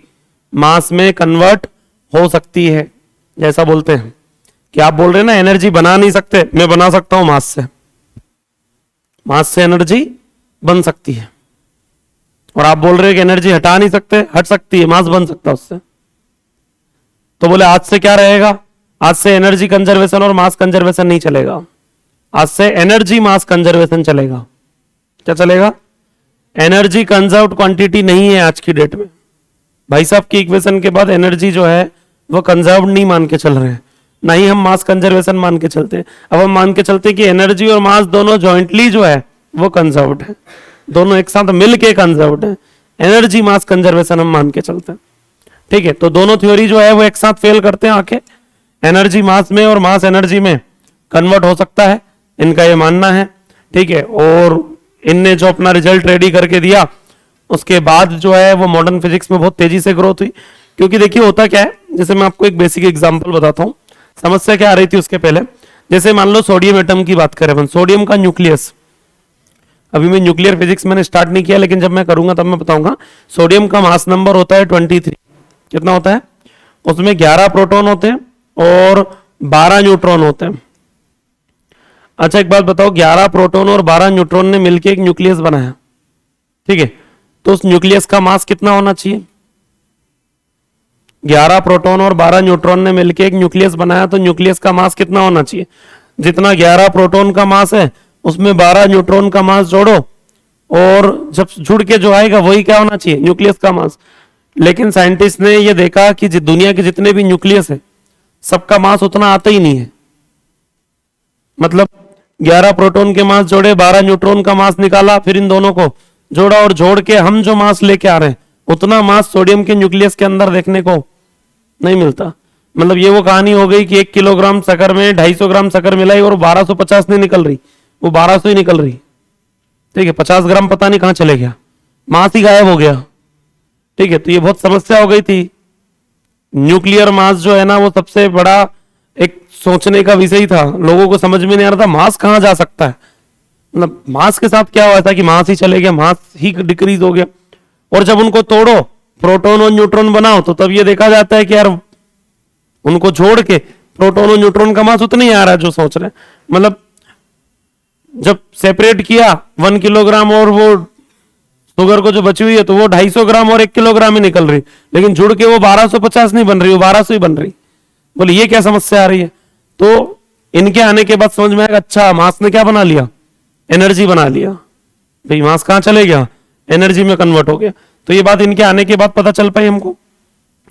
मास में कन्वर्ट हो सकती है। जैसा बोलते हैं कि आप बोल रहे हैं ना एनर्जी बना नहीं सकते, मैं बना सकता हूं मास से। मास से एनर्जी बन सकती है। और आप बोल रहे हैं कि एनर्जी हटा नहीं सकते, हट सकती है, मास बन सकता है उससे। तो बोले आज से क्या रहेगा, आज से एनर्जी कंजर्वेशन और मास कंजर्वेशन नहीं चलेगा, आज से एनर्जी मास कंजर्वेशन चलेगा। क्या चलेगा, एनर्जी कंजर्व्ड क्वांटिटी नहीं है आज की डेट में। भाई साहब की इक्वेशन के बाद एनर्जी जो है वो कंजर्व्ड नहीं मान के चल रहे हैं, ना ही हम मास कंजर्वेशन मान के चलते हैं। अब हम मान के चलते हैं कि एनर्जी और मास दोनों जॉइंटली जो है वो कंजर्व्ड है, दोनों एक साथ मिल के कंजर्व्ड है। एनर्जी मास कंजर्वेशन हम मान के चलते हैं। ठीक है, तो दोनों थ्योरी जो है वो एक साथ फेल करते हैं आके। एनर्जी मास में और मास एनर्जी में कन्वर्ट हो सकता है, इनका ये मानना है। ठीक है, और इनने जो अपना रिजल्ट रेडी करके दिया उसके बाद जो है वो मॉडर्न फिजिक्स में बहुत तेजी से ग्रोथ हुई। क्योंकि देखिए होता क्या है, जैसे मैं आपको एक बेसिक एग्जांपल बताता हूँ, समस्या क्या आ रही थी उसके पहले। जैसे मान लो सोडियम एटम की बात करें अपन, सोडियम का न्यूक्लियस, अभी मैं न्यूक्लियर फिजिक्स मैंने स्टार्ट नहीं किया, लेकिन जब मैं करूंगा तब मैं बताऊंगा। सोडियम का मास नंबर होता है 23। कितना होता है, उसमें 11 प्रोटॉन होते हैं और 12 न्यूट्रॉन होते हैं। अच्छा एक बात बताओ, 11 प्रोटॉन और 12 न्यूट्रॉन ने मिलकर एक न्यूक्लियस बनाया। ठीक है, तो उस न्यूक्लियस का मास कितना होना चाहिए, 11 प्रोटॉन और 12 न्यूट्रॉन ने मिलकर एक न्यूक्लियस बनाया, तो न्यूक्लियस का मास कितना होना चाहिए, जितना 11 प्रोटॉन का मास है उसमें 12 न्यूट्रॉन का मास जोड़ो और जब जुड़ के जो आएगा वही क्या होना चाहिए, न्यूक्लियस का मास। लेकिन साइंटिस्ट ने यह देखा कि दुनिया के जितने भी न्यूक्लियस है सबका मास उतना आता ही नहीं है। मतलब 11 प्रोटॉन के मास जोड़े, 12 न्यूट्रॉन का मास निकाला, फिर इन दोनों को जोड़ा और जोड़ के हम जो मास लेके आ रहे हैं उतना मास सोडियम के न्यूक्लियस के अंदर देखने को नहीं मिलता। मतलब ये वो कहानी हो गई कि 1 किलोग्राम शक्कर में 250 ग्राम शक्कर मिलाई और 1250 नहीं निकल रही, वो 1200 ही निकल रही। ठीक है, 50 ग्राम पता नहीं कहां चले गया, मास ही गायब हो गया। ठीक है, तो ये बहुत समस्या हो गई थी। न्यूक्लियर मास जो है ना वो सबसे बड़ा एक सोचने का विषय ही था, लोगों को समझ में नहीं आ रहा था मास कहां जा सकता है। मतलब मास के साथ क्या हुआ था कि मास ही चले गया, मास ही डिक्रीज हो गया। और जब उनको तोड़ो, प्रोटॉन और न्यूट्रॉन बनाओ, तो तब ये देखा जाता है कि यार उनको जोड़ के प्रोटॉन और न्यूट्रॉन का मास उतना ही आ रहा है जो सोच रहे हैं। मतलब जब सेपरेट किया 1 किलोग्राम और वो शुगर को जो बची हुई है तो वो 250 ग्राम और 1 किलोग्राम ही निकल रही, लेकिन जुड़ के वो 1250 नहीं बन रही, वो 1200 ही बन रही। बोले ये क्या समस्या आ रही है? तो इनके आने के बाद समझ में आएगा, अच्छा मास ने क्या बना लिया, एनर्जी बना लिया। भाई मास कहां चले गया, एनर्जी में कन्वर्ट हो गया। तो ये बात इनके आने के बाद पता चल पाई हमको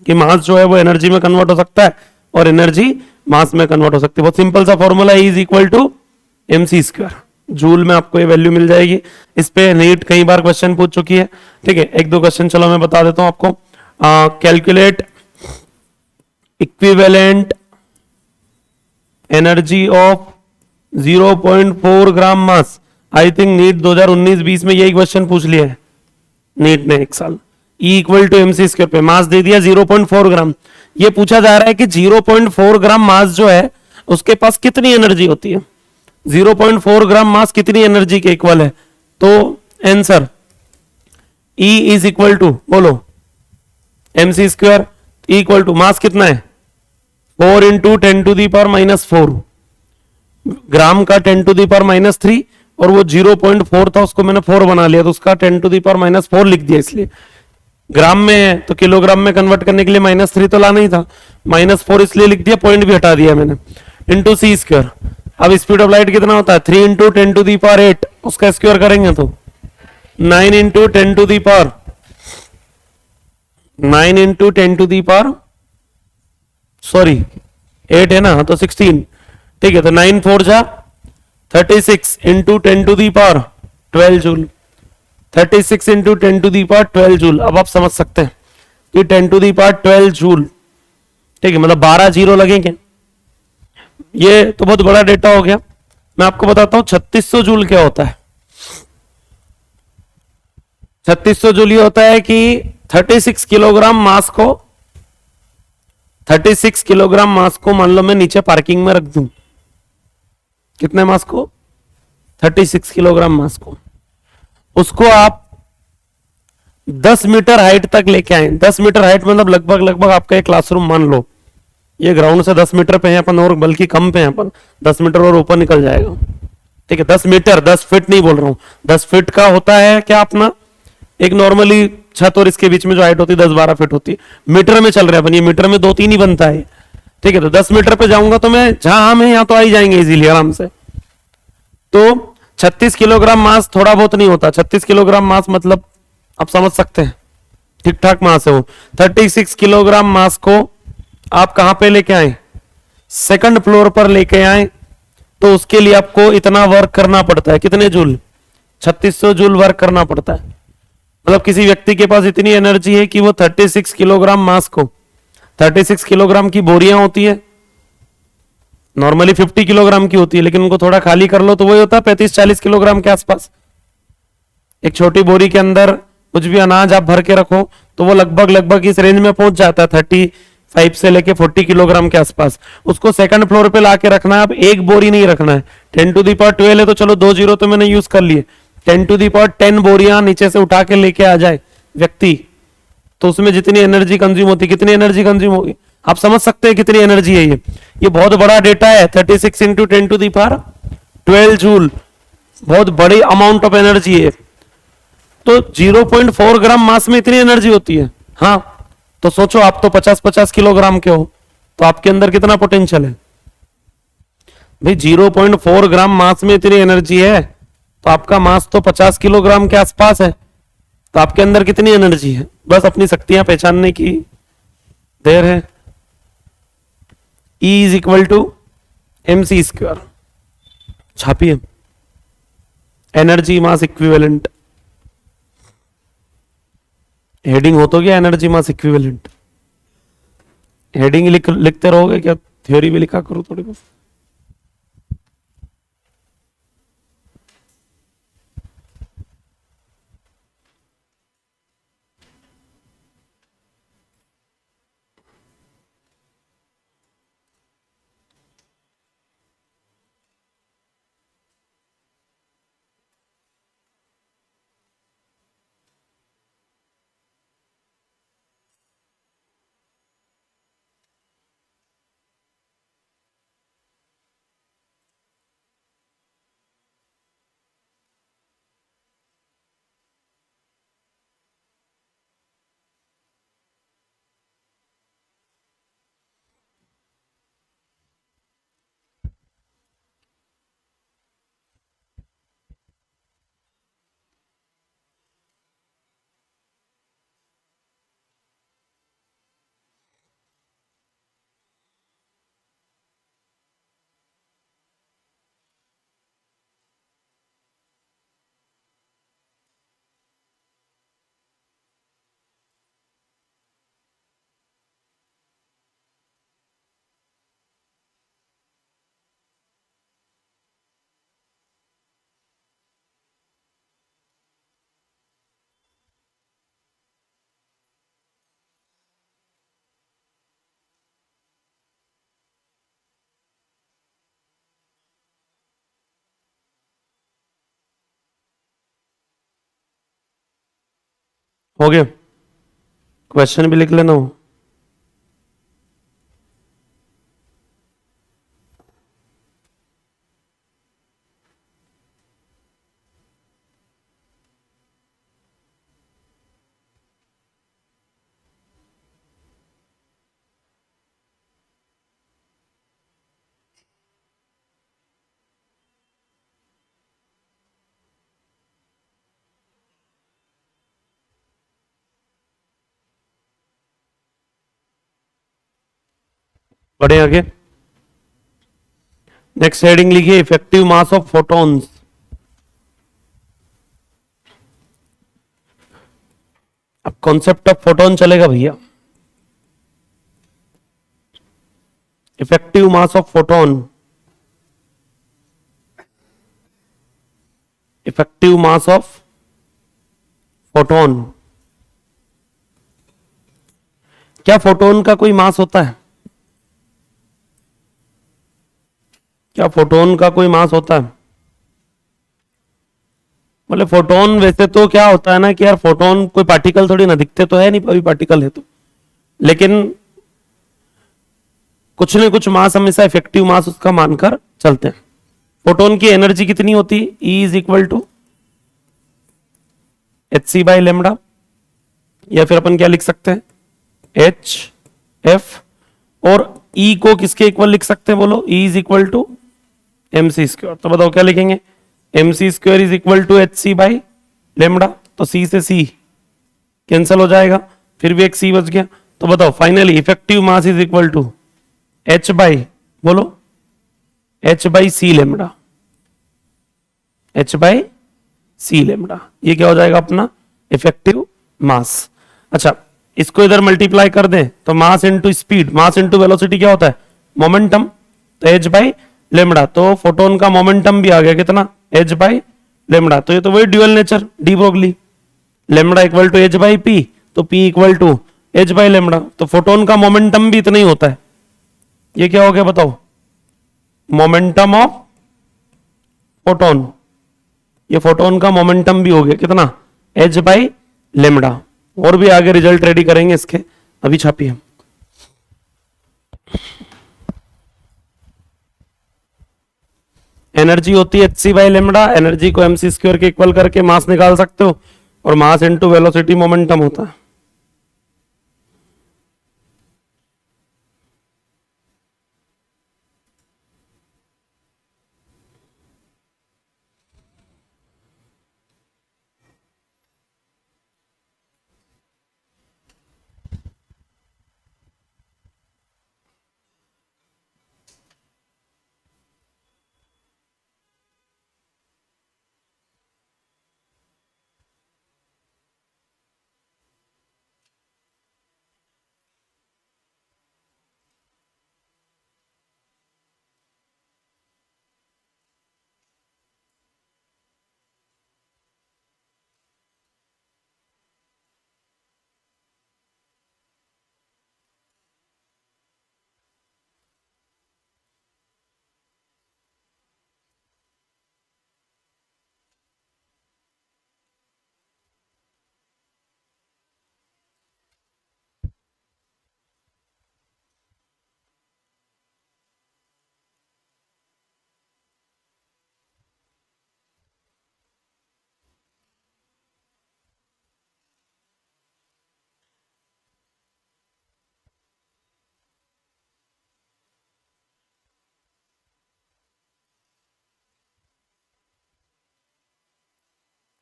कि मास जो है वो एनर्जी में कन्वर्ट हो सकता है और एनर्जी मास में कन्वर्ट हो सकती है। बहुत सिंपल सा formula, E is equal to mc square. Joule में आपको ये वैल्यू मिल जाएगी। इस पे नीट कई बार क्वेश्चन पूछ चुकी है, ठीक है। एक दो क्वेश्चन चलो मैं बता देता हूं आपको। Calculate equivalent energy of 0.4 gram mass. I think NEET 2019-20 में यही क्वेश्चन पूछ लिया है नीट ने एक साल। E equal to mc square पे मास दे दिया 0.4 ग्राम। ये पूछा जा रहा है कि 0.4 ग्राम मास जो है उसके पास कितनी एनर्जी होती है। 0.4 ग्राम मास कितनी एनर्जी के इक्वल है? तो answer E is equal to, बोलो, mc square equal to mass कितना है 4 इंटू 10⁻⁻⁴। ग्राम का 10⁻⁻3 और वो 0.4 था, उसको मैंने 4 बना लिया तो उसका 10⁻⁴ लिख दिया। इसलिए ग्राम में है तो किलोग्राम में कन्वर्ट करने के लिए -3 तो लाना ही था, -4 इसलिए लिख दिया, पॉइंट भी हटा दिया मैंने। इंटू सी स्क्वायर। अब स्पीड ऑफ लाइट कितना होता है 3 इंटू 10⁸, उसका स्क्वायर करेंगे तो 9 इंटू 10⁻, सॉरी 8 है ना, तो 16, ठीक है। तो 9 4 जा 36 इंटू 10⁻12 जूल। 36 into 10⁻12 joule. अब आप समझ सकते हैं कि 10⁻12 जूल, ठीक है, मतलब 12 जीरो लगेंगे। ये तो बहुत बड़ा डेटा हो गया। मैं आपको बताता हूं 3600 जूल क्या होता है। 3600 जूल ये होता है कि 36 किलोग्राम मास को 36 किलोग्राम मास को मान लो मैं नीचे पार्किंग में रख दूं। कितने मास को? 36 किलोग्राम मास को। उसको आप 10 मीटर हाइट तक लेके आए। 10 मीटर हाइट मतलब लगभग लगभग आपका एक क्लासरूम मान लो, ये ग्राउंड से 10 मीटर पे है अपन, और बल्कि कम पे है अपन, 10 मीटर और ऊपर निकल जाएगा, ठीक है। 10 मीटर, 10 फीट नहीं बोल रहा हूं। 10 फीट का होता है क्या अपना एक नॉर्मली छत और इसके बीच में जो हाइट होती है 10-12 फीट होती है। मीटर में चल रहे हैं अपन, ये मीटर में 2-3 ही बनता है, ठीक है। तो 10 मीटर पे जाऊंगा तो मैं जहां हम है यहां तो आ ही जाएंगे इजीली, आराम से। तो 36 किलोग्राम मास थोड़ा बहुत नहीं होता। 36 किलोग्राम मास मतलब आप समझ सकते हैं, ठीक ठाक मास है वो। 36 किलोग्राम मास को आप कहां पे लेके आए? सेकंड फ्लोर पर लेके आए। तो उसके लिए आपको इतना वर्क करना पड़ता है, कितने जूल? 3600 जूल वर्क करना पड़ता है। मतलब किसी व्यक्ति के पास इतनी एनर्जी है कि वो 36 किलोग्राम मास को, 36 किलोग्राम की बोरियां होती है, नॉर्मली 50 किलोग्राम की होती है, लेकिन उनको थोड़ा खाली कर लो तो वही होता है 35-40 किलोग्राम के आसपास। एक छोटी बोरी के अंदर कुछ भी अनाज आप भर के रखो तो वो लगभग लगभग इस रेंज में पहुंच जाता है, 35 से लेके 40 किलोग्राम के आसपास। उसको सेकंड फ्लोर पे लाके रखना है। अब एक बोरी नहीं रखना है। 10⁻12 है तो चलो 2 जीरो तो मैंने यूज कर लिए। 10⁻10 बोरियां नीचे से उठा के लेके आ जाए व्यक्ति, तो उसमें जितनी एनर्जी कंज्यूम होती, कितनी एनर्जी कंज्यूम होगी आप समझ सकते हैं कितनी एनर्जी है ये बहुत बड़ा डेटा है। 36 इंटू 10⁻12 जूल, बहुत बड़ी अमाउंट ऑफ एनर्जी है। तो 0.4 ग्राम मास में इतनी एनर्जी होती है। हाँ, तो सोचो आप तो 50-50 किलोग्राम के हो, तो आपके अंदर कितना पोटेंशियल है भाई। 0.4 ग्राम मास में इतनी एनर्जी है तो आपका मास तो 50 किलोग्राम के आसपास है, तो आपके अंदर कितनी एनर्जी है? बस अपनी शक्तियां पहचानने की देर है। E is equal to mc square. छापिए, एनर्जी मास इक्विवेलेंट। हेडिंग हो तो गया, एनर्जी मास इक्विवेलेंट। हेडिंग लिखते रहोगे क्या? थ्योरी भी लिखा करो थोड़ी बहुत। हो गया, क्वेश्चन भी लिख लेना हो। बढ़े आगे। नेक्स्ट हेडिंग लिखिए इफेक्टिव मास ऑफ फोटॉन्स। अब कॉन्सेप्ट ऑफ फोटोन चलेगा भैया। Effective mass of photon, effective mass of photon. क्या फोटोन का कोई मास होता है? क्या फोटोन का कोई मास होता है? मतलब फोटोन वैसे तो क्या होता है ना कि यार फोटोन कोई पार्टिकल थोड़ी ना, दिखते तो है नहीं अभी पार्टिकल है तो, लेकिन कुछ न कुछ मास हमेशा इफेक्टिव मास उसका मानकर चलते हैं। फोटोन की एनर्जी कितनी होती है? E is equal to H C by lambda, या फिर अपन क्या लिख सकते हैं? H F. और E को किसके इक्वल लिख सकते हैं बोलो? E is equal to M C square. तो बताओ क्या लिखेंगे? M C square is equal to H C by lambda. तो C से C कैंसिल हो जाएगा, फिर भी एक C बच गया। तो बताओ finally effective mass is equal to H by, बोलो H by C lambda, H by C lambda. ये क्या हो जाएगा अपना? Effective mass. अच्छा, इसको इधर मल्टीप्लाई कर दें तो mass into speed, mass into velocity क्या होता है? मोमेंटम। तो H बाई लेमडा, तो फोटोन का मोमेंटम भी आ गया कितना? H by lambda. तो ये तो वही dual nature, de Broglie. Lambda equal to H by P, तो P equal to H by lambda. तो फोटोन का मोमेंटम भी इतना ही होता है। ये क्या हो गया बताओ? Momentum of photon. ये फोटोन का मोमेंटम भी हो गया कितना? H by lambda. और भी आगे रिजल्ट रेडी करेंगे इसके, अभी छापिए। एनर्जी होती है Hc बाई लेमडा, एनर्जी को mc स्क्वायर के इक्वल करके मास निकाल सकते हो, और मास इनटू वेलोसिटी मोमेंटम होता है।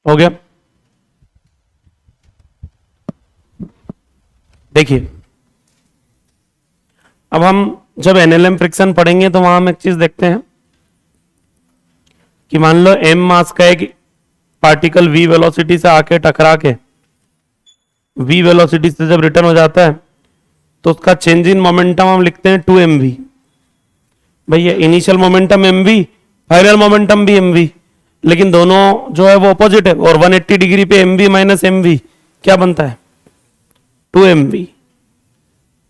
हो गया। देखिए, अब हम जब एनएलएम फ्रिक्शन पढ़ेंगे तो वहां हम एक चीज देखते हैं कि मान लो m मास का एक पार्टिकल v वेलोसिटी से आके टकरा के v वेलोसिटी से जब रिटर्न हो जाता है तो उसका चेंज इन मोमेंटम हम लिखते हैं 2mv। भैया initial momentum mv, final momentum भी mv, लेकिन दोनों जो है वो अपोजिट है, और 180 डिग्री पे mv माइनस mv क्या बनता है? 2mv।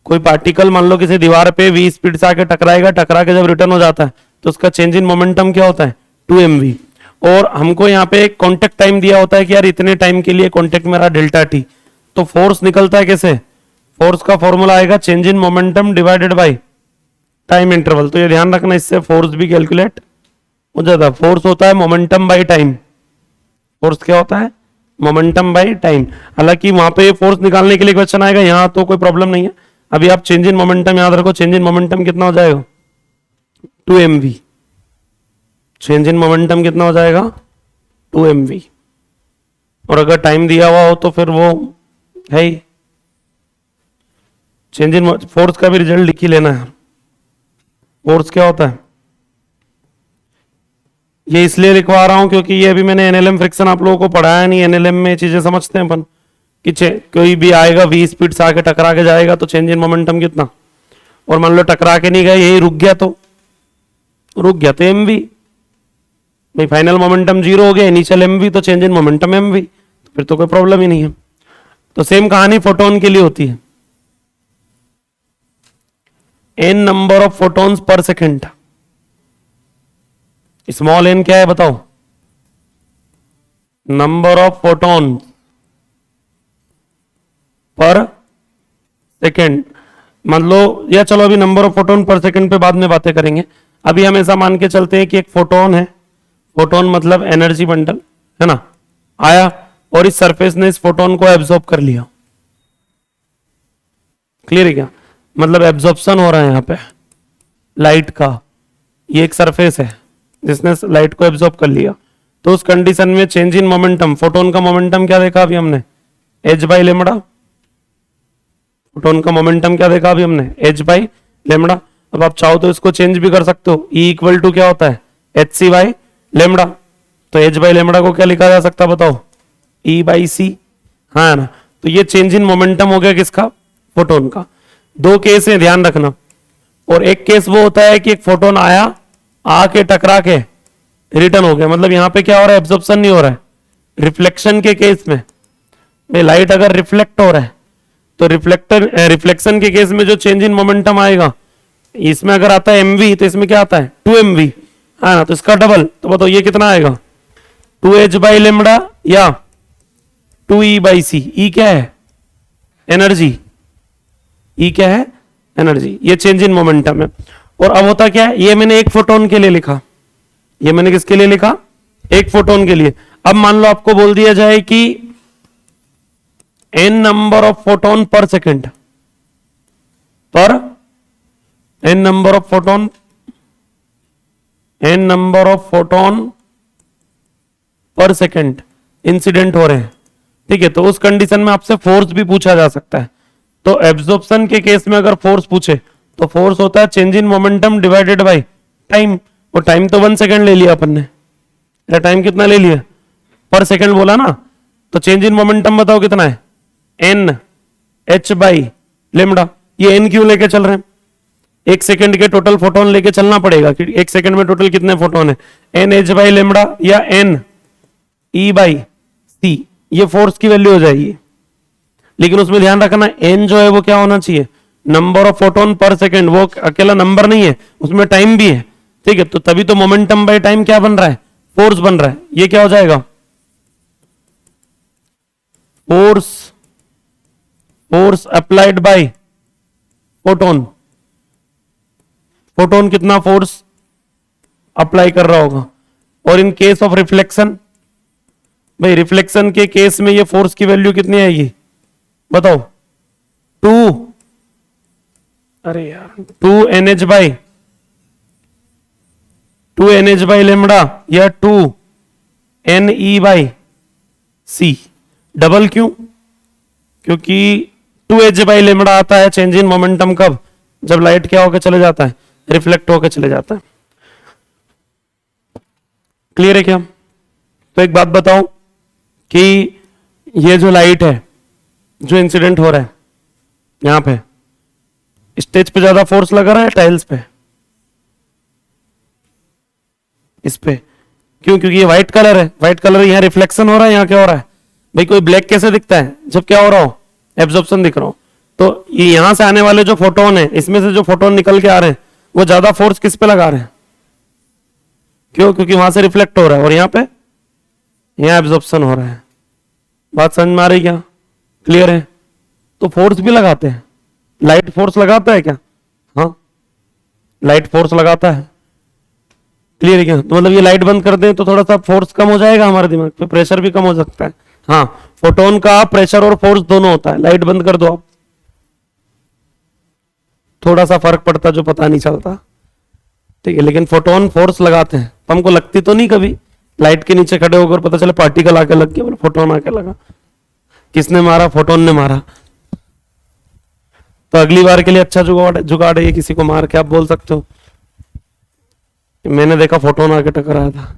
कोई पार्टिकल मान लो किसी दीवार पे v स्पीड से आके टकराएगा, टकरा के जब रिटर्न हो जाता है तो उसका चेंज इन मोमेंटम क्या होता है? 2mv। और हमको यहाँ पे एक कॉन्टेक्ट टाइम दिया होता है कि यार इतने टाइम के लिए कॉन्टेक्ट मेरा डेल्टा टी, तो फोर्स निकलता है कैसे? फोर्स का फॉर्मूला आएगा change in momentum divided by time interval. तो ये ध्यान रखना, इससे फोर्स भी कैलकुलेट हो जाता है। फोर्स होता है मोमेंटम बाय टाइम। फोर्स क्या होता है? Momentum by time. हालांकि वहां पे फोर्स निकालने के लिए क्वेश्चन आएगा, यहां तो कोई प्रॉब्लम नहीं है। अभी आप चेंज इन मोमेंटम याद रखो, चेंज इन मोमेंटम कितना हो जाएगा? 2mv। चेंज इन मोमेंटम कितना हो जाएगा? 2mv। और अगर टाइम दिया हुआ हो तो फिर वो है ही। चेंज इन फोर्स का भी रिजल्ट लिख ही लेना है। फोर्स क्या होता है? ये इसलिए लिखवा रहा हूं क्योंकि ये अभी मैंने एनएलएम फ्रिक्शन आप लोगों को पढ़ाया नहीं। एनएलएम में चीजें समझते हैं अपन कि कोई भी आएगा v स्पीड से आके टकरा के जाएगा तो चेंज इन मोमेंटम कितना, और मान लो टकरा के नहीं गया, यही रुक गया तो mv। भाई फाइनल मोमेंटम 0 हो गया, इनिशियल mv, तो चेंज इन मोमेंटम mv, तो फिर तो कोई प्रॉब्लम ही नहीं है। तो सेम कहानी फोटोन के लिए होती है। n नंबर ऑफ फोटोन्स पर सेकेंड। स्मॉल n क्या है बताओ? नंबर ऑफ फोटोन पर सेकेंड। मान लो, या चलो अभी नंबर ऑफ फोटोन पर सेकेंड पे बाद में बातें करेंगे। अभी हम ऐसा मान के चलते हैं कि एक फोटोन है। फोटोन मतलब एनर्जी बंडल है ना, आया और इस सरफेस ने इस फोटोन को एब्जॉर्ब कर लिया। क्लियर है क्या? मतलब एब्जॉर्प्शन हो रहा है यहां पे लाइट का। ये एक सरफेस है जिसने लाइट को एब्जॉर्ब कर लिया। तो उस कंडीशन में चेंज इन मोमेंटम, फोटोन का मोमेंटम क्या देखा अभी हमने? h by lambda. फोटोन का मोमेंटम क्या देखा अभी हमने? h by lambda. अब आप चाहो तो इसको चेंज भी कर सकते हो। E इक्वल टू क्या होता है? H C by lambda. तो h बाई लेमड़ा को क्या लिखा जा सकता बताओ? E बाई सी, हाँ ना। तो ये चेंज इन मोमेंटम हो गया किसका? फोटोन का। दो केस है, ध्यान रखना। और एक केस वो होता है कि एक फोटोन आया, आके टकरा के रिटर्न हो गया। मतलब यहां पे क्या हो रहा है? एब्जॉर्प्शन नहीं हो रहा है। रिफ्लेक्शन के केस में लाइट अगर रिफ्लेक्ट हो रहा है तो रिफ्लेक्शन के केस में जो चेंज इन मोमेंटम आएगा, इसमें अगर आता है mv तो इसमें क्या आता है? 2mv, है ना। तो इसका डबल, तो बताओ ये कितना आएगा? 2h बाई लेमड़ा या 2e बाई सी। ई क्या है? एनर्जी। ई क्या है? एनर्जी। ये चेंज इन मोमेंटम है। और अब होता क्या है? ये मैंने एक फोटोन के लिए लिखा, ये मैंने किसके लिए लिखा? एक फोटोन के लिए। अब मान लो आपको बोल दिया जाए कि n नंबर ऑफ फोटोन पर second, n number of photon पर सेकेंड इंसिडेंट हो रहे हैं। ठीक है, तो उस कंडीशन में आपसे फोर्स भी पूछा जा सकता है। तो एब्जॉर्प्शन के केस में अगर फोर्स पूछे तो फोर्स होता है change in momentum divided by time. और टाइम तो 1 सेकेंड ले लिया अपन ने। टाइम कितना ले लिया? पर सेकेंड बोला ना। तो चेंज इन मोमेंटम बताओ कितना है? n h by lambda. ये n क्यों लेके चल रहे हैं? एक सेकंड के टोटल फोटोन लेके चलना पड़ेगा कि एक सेकंड में टोटल कितने फोटोन है? n h बाई लेमड़ा या n e बाई c। ये फोर्स की वैल्यू हो जाएगी। लेकिन उसमें ध्यान रखना, n जो है वो क्या होना चाहिए? नंबर ऑफ फोटोन पर सेकेंड। वो अकेला नंबर नहीं है, उसमें टाइम भी है। ठीक है, तो तभी तो मोमेंटम बाय टाइम क्या बन रहा है? फोर्स बन रहा है। ये क्या हो जाएगा? Force applied by photon. Photon कितना फोर्स अप्लाई कर रहा होगा। और इन केस ऑफ रिफ्लेक्शन, भाई रिफ्लेक्शन के केस में ये फोर्स की वैल्यू कितनी आएगी बताओ? 2 NH बाई लेमड़ा या 2 NE बाई सी। डबल क्यों? क्योंकि 2H बाई लेमड़ा आता है चेंज इन मोमेंटम कब? जब लाइट क्या होकर चले जाता है? रिफ्लेक्ट होकर चले जाता है। क्लियर है क्या? तो एक बात बताओ कि ये जो लाइट है जो इंसिडेंट हो रहा है यहां पे, स्टेज पे ज्यादा फोर्स लगा रहा है टाइल्स पे? इस पे। क्यों? क्योंकि ये व्हाइट कलर है। व्हाइट कलर यहाँ रिफ्लेक्शन हो रहा है, यहाँ क्या हो रहा है? भाई कोई ब्लैक कैसे दिखता है? जब क्या हो रहा हो? एब्जॉर्प्शन दिख रहा हो। तो ये यहां से आने वाले जो फोटोन है, इसमें से जो फोटोन निकल के आ रहे हैं वो ज्यादा फोर्स किस पे लगा रहे हैं? क्यों? क्योंकि वहां से रिफ्लेक्ट हो रहा है और यहाँ पे यहाँ एब्जॉर्प्शन हो रहा है। बात समझ में आ रही क्या? क्लियर है? तो फोर्स भी लगाते हैं, लाइट फोर्स लगाता है क्या? हाँ, लाइट फोर्स लगाता है। क्लियर है क्या? तो मतलब ये लाइट बंद कर दें तो थोड़ा सा फोर्स कम हो जाएगा हमारे दिमाग पे, प्रेशर भी कम हो सकता है। हाँ, फोटोन का प्रेशर और फोर्स दोनों होता है, लाइट बंद कर दो आप, थोड़ा सा फर्क पड़ता जो पता नहीं चलता। ठीक है, लेकिन फोटोन फोर्स लगाते हैं, तो हमको लगती तो नहीं कभी, लाइट के नीचे खड़े होकर पता चले पार्टिकल आके लग गया, बोले फोटोन आके लगा। किसने मारा? फोटोन ने मारा। तो अगली बार के लिए अच्छा जुगाड़ जुगाड़ है ये, किसी को मार के आप बोल सकते हो मैंने देखा फोटोन आके टकराया था।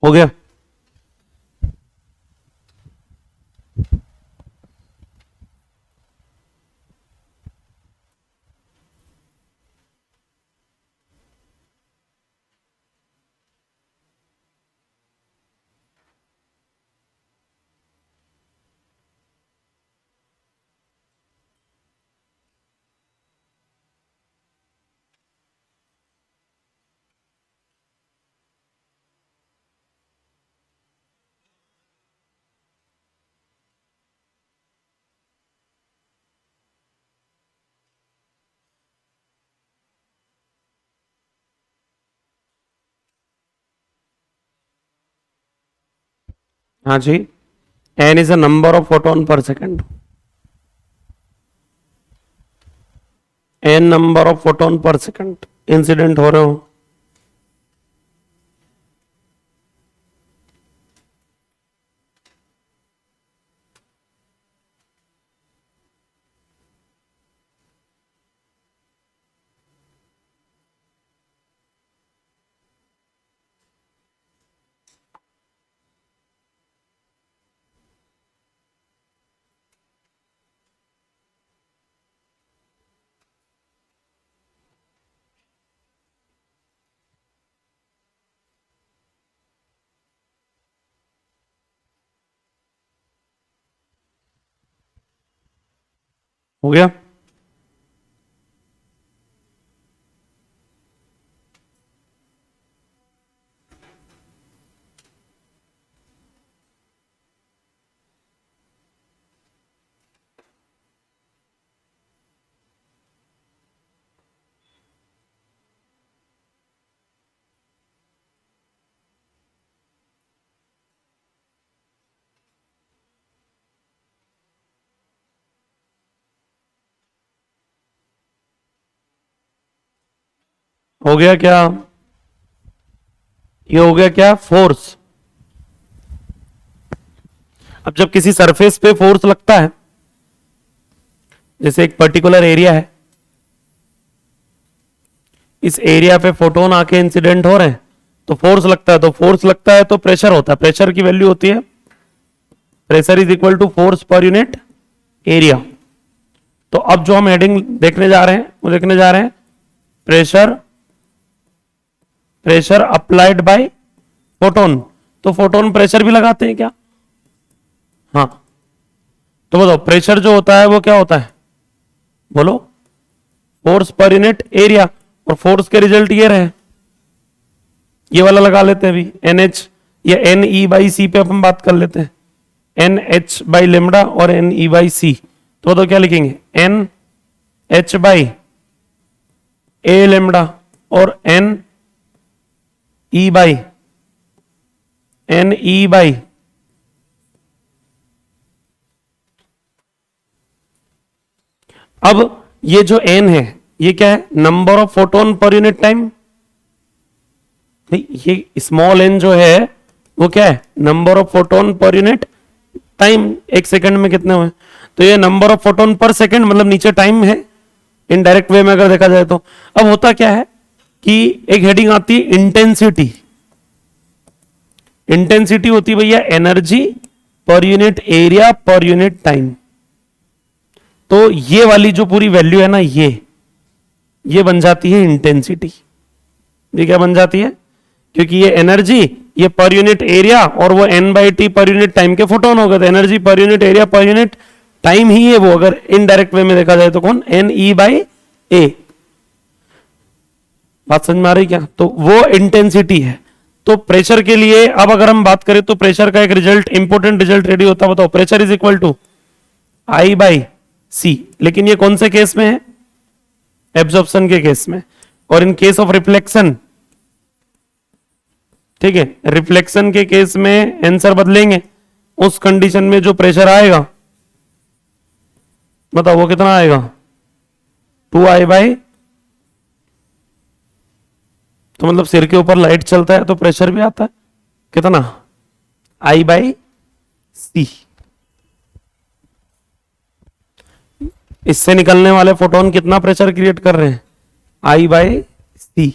हो गया? हाँ जी, N is a number of photon per second, N number of photon per second incident हो रहे हो। हो गया? हो गया क्या? ये हो गया क्या? फोर्स। अब जब किसी सरफेस पे फोर्स लगता है, जैसे एक पर्टिकुलर एरिया है, इस एरिया पे फोटोन आके इंसिडेंट हो रहे हैं, तो फोर्स लगता है, तो फोर्स लगता है तो प्रेशर होता है, प्रेशर की वैल्यू होती है, pressure is equal to force per unit area. तो अब जो हम हेडिंग देखने जा रहे हैं वो देखने जा रहे हैं pressure, pressure applied by photon. तो फोटोन प्रेशर भी लगाते हैं क्या? हाँ। तो बताओ प्रेशर जो होता है वो क्या होता है? बोलो। Force per unit area. और फोर्स के रिजल्ट ये रहे, ये वाला लगा लेते हैं अभी, एन एच या एन ई बाई सी पे अपन बात कर लेते हैं, एन एच बाई लेमडा और एन ई बाई सी। तो क्या लिखेंगे? N H by A lambda और N E by N E by अब ये जो एन है ये क्या है? Number of photon per unit time. ये स्मॉल एन जो है वो क्या है? Number of photon per unit time. एक सेकंड में कितने हुए? तो ये number of photon per second, मतलब नीचे टाइम है इनडायरेक्ट वे में अगर देखा जाए तो। अब होता क्या है कि एक हेडिंग आती है इंटेंसिटी। इंटेंसिटी होती है भैया energy per unit area per unit time. तो ये वाली जो पूरी वैल्यू है ना, ये बन जाती है इंटेंसिटी। ये क्या बन जाती है? क्योंकि ये एनर्जी, ये पर यूनिट एरिया और वो N by T per unit time के फोटोन हो गए, तो energy per unit area per unit time ही है वो, अगर इनडायरेक्ट वे में देखा जाए तो कौन? एन ई बाई ए। बात समझ में आ रही क्या? तो वो इंटेंसिटी है। तो प्रेशर के लिए अब अगर हम बात करें तो प्रेशर का एक रिजल्ट, इंपोर्टेंट रिजल्ट रेडी होता है, बताओ। Pressure is equal to I by C. लेकिन ये कौन से केस में है? एब्जॉर्प्शन के केस में। और इन केस ऑफ रिफ्लेक्शन, ठीक है, रिफ्लेक्शन के केस में आंसर बदलेंगे। उस कंडीशन में जो प्रेशर आएगा, बताओ वो कितना आएगा? 2I बाई, तो मतलब सिर के ऊपर लाइट चलता है तो प्रेशर भी आता है कितना? I बाई सी। इससे निकलने वाले फोटोन कितना प्रेशर क्रिएट कर रहे हैं? I बाई सी।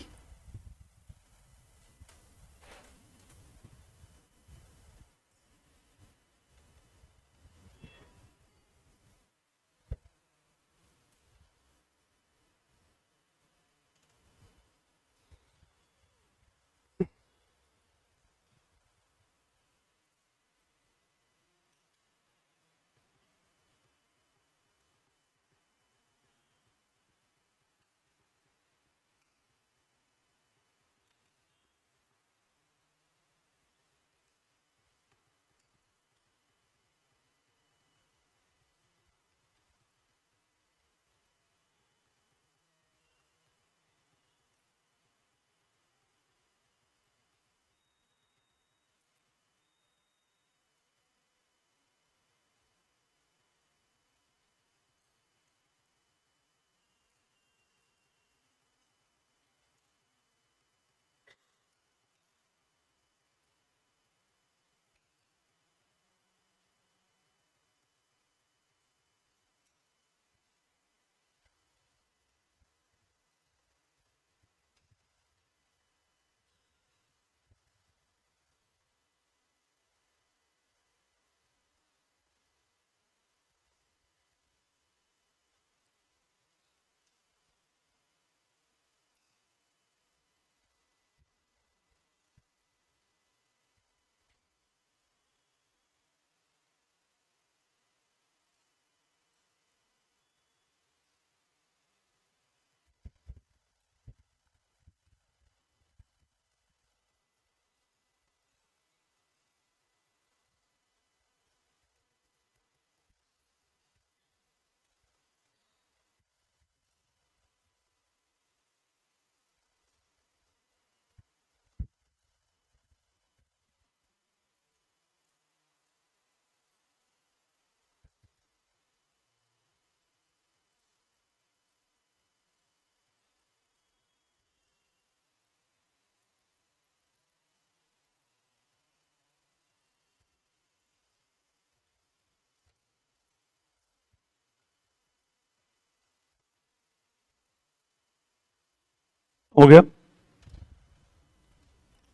हो गया,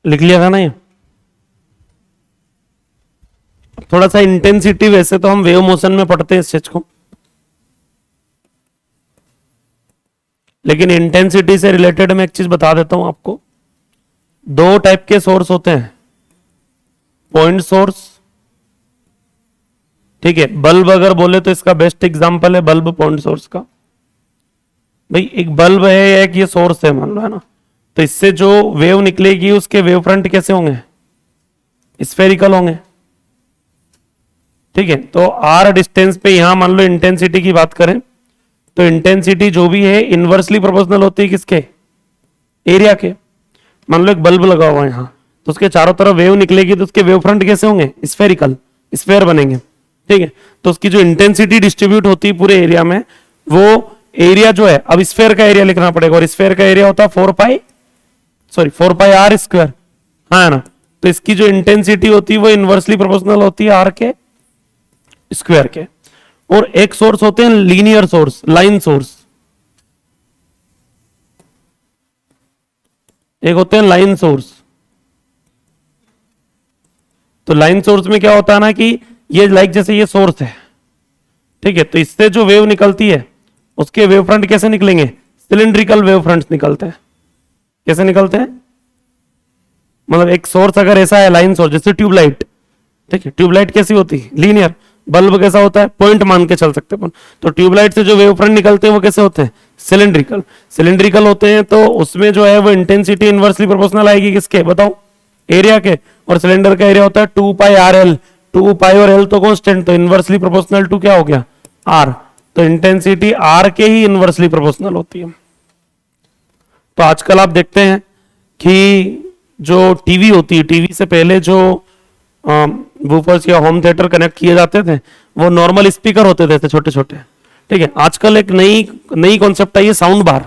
लिख लिया था ना ये। थोड़ा सा इंटेंसिटी, वैसे तो हम वेव मोशन में पढ़ते हैं इस चीज को, लेकिन इंटेंसिटी से रिलेटेड मैं एक चीज बता देता हूं आपको। दो टाइप के सोर्स होते हैं, पॉइंट सोर्स, ठीक है। बल्ब अगर बोले तो इसका बेस्ट एग्जांपल है बल्ब पॉइंट सोर्स का। भाई एक बल्ब है या एक ये सोर्स है मान लो, है ना, तो इससे जो वेव निकलेगी उसके वेव फ्रंट कैसे होंगे, स्फेरिकल होंगे, ठीक है। तो आर डिस्टेंस पे यहां मान लो इंटेंसिटी की बात करें तो इंटेंसिटी जो भी है इनवर्सली प्रोपोर्शनल होती है किसके, एरिया के। मान लो एक बल्ब लगा हुआ है यहां, तो उसके चारों तरफ वेव निकलेगी तो उसके वेव फ्रंट कैसे होंगे, स्फेरिकल, स्फेयर बनेंगे, ठीक है। तो उसकी जो इंटेंसिटी डिस्ट्रीब्यूट होती है पूरे एरिया में, वो एरिया जो है, अब स्फेयर का एरिया लिखना पड़ेगा, और स्फेयर का एरिया होता है 4 पाई आर स्क्वायर, हाँ ना। तो इसकी जो इंटेंसिटी होती है वो इनवर्सली प्रोपोर्शनल होती है आर के स्क्वायर के। और एक सोर्स होते हैं लीनियर सोर्स, लाइन सोर्स, एक होते हैं लाइन सोर्स। तो लाइन सोर्स में क्या होता है ना कि ये लाइक जैसे ये सोर्स है, ठीक है, तो इससे जो वेव निकलती है उसके वेव फ्रंट कैसे निकलेंगे, सिलिंड्रिकल वेव फ्रंट निकलते हैं। कैसे निकलते हैं, मतलब एक सोर्स अगर ऐसा है लाइन सोर्स, जैसे ट्यूबलाइट, ठीक है, ट्यूबलाइट कैसी होती है, लीनियर। बल्ब कैसा होता है, पॉइंट मान के चल सकते हैं। तो ट्यूबलाइट से जो वेव फ्रंट निकलते हैं वो कैसे होते हैं, सिलिंड्रिकल। सिलिंड्रिकल होते हैं तो उसमें जो है वो इंटेंसिटी इनवर्सली प्रोपोर्शनल आएगी किसके, बताओ, एरिया के। और सिलेंडर का एरिया होता है 2 पाई आर एल, 2 पाई और एल तो कांस्टेंट, तो इनवर्सली प्रोपोर्शनल टू क्या हो गया, आर। तो इंटेंसिटी आर के ही इनवर्सली प्रोपोर्शनल होती है। तो आजकल आप देखते हैं कि जो टीवी होती है, टीवी से पहले जो वूफर्स या होम थिएटर कनेक्ट किए जाते थे वो नॉर्मल स्पीकर होते थे छोटे छोटे, ठीक है। आजकल एक नई कॉन्सेप्ट आई है साउंड बार,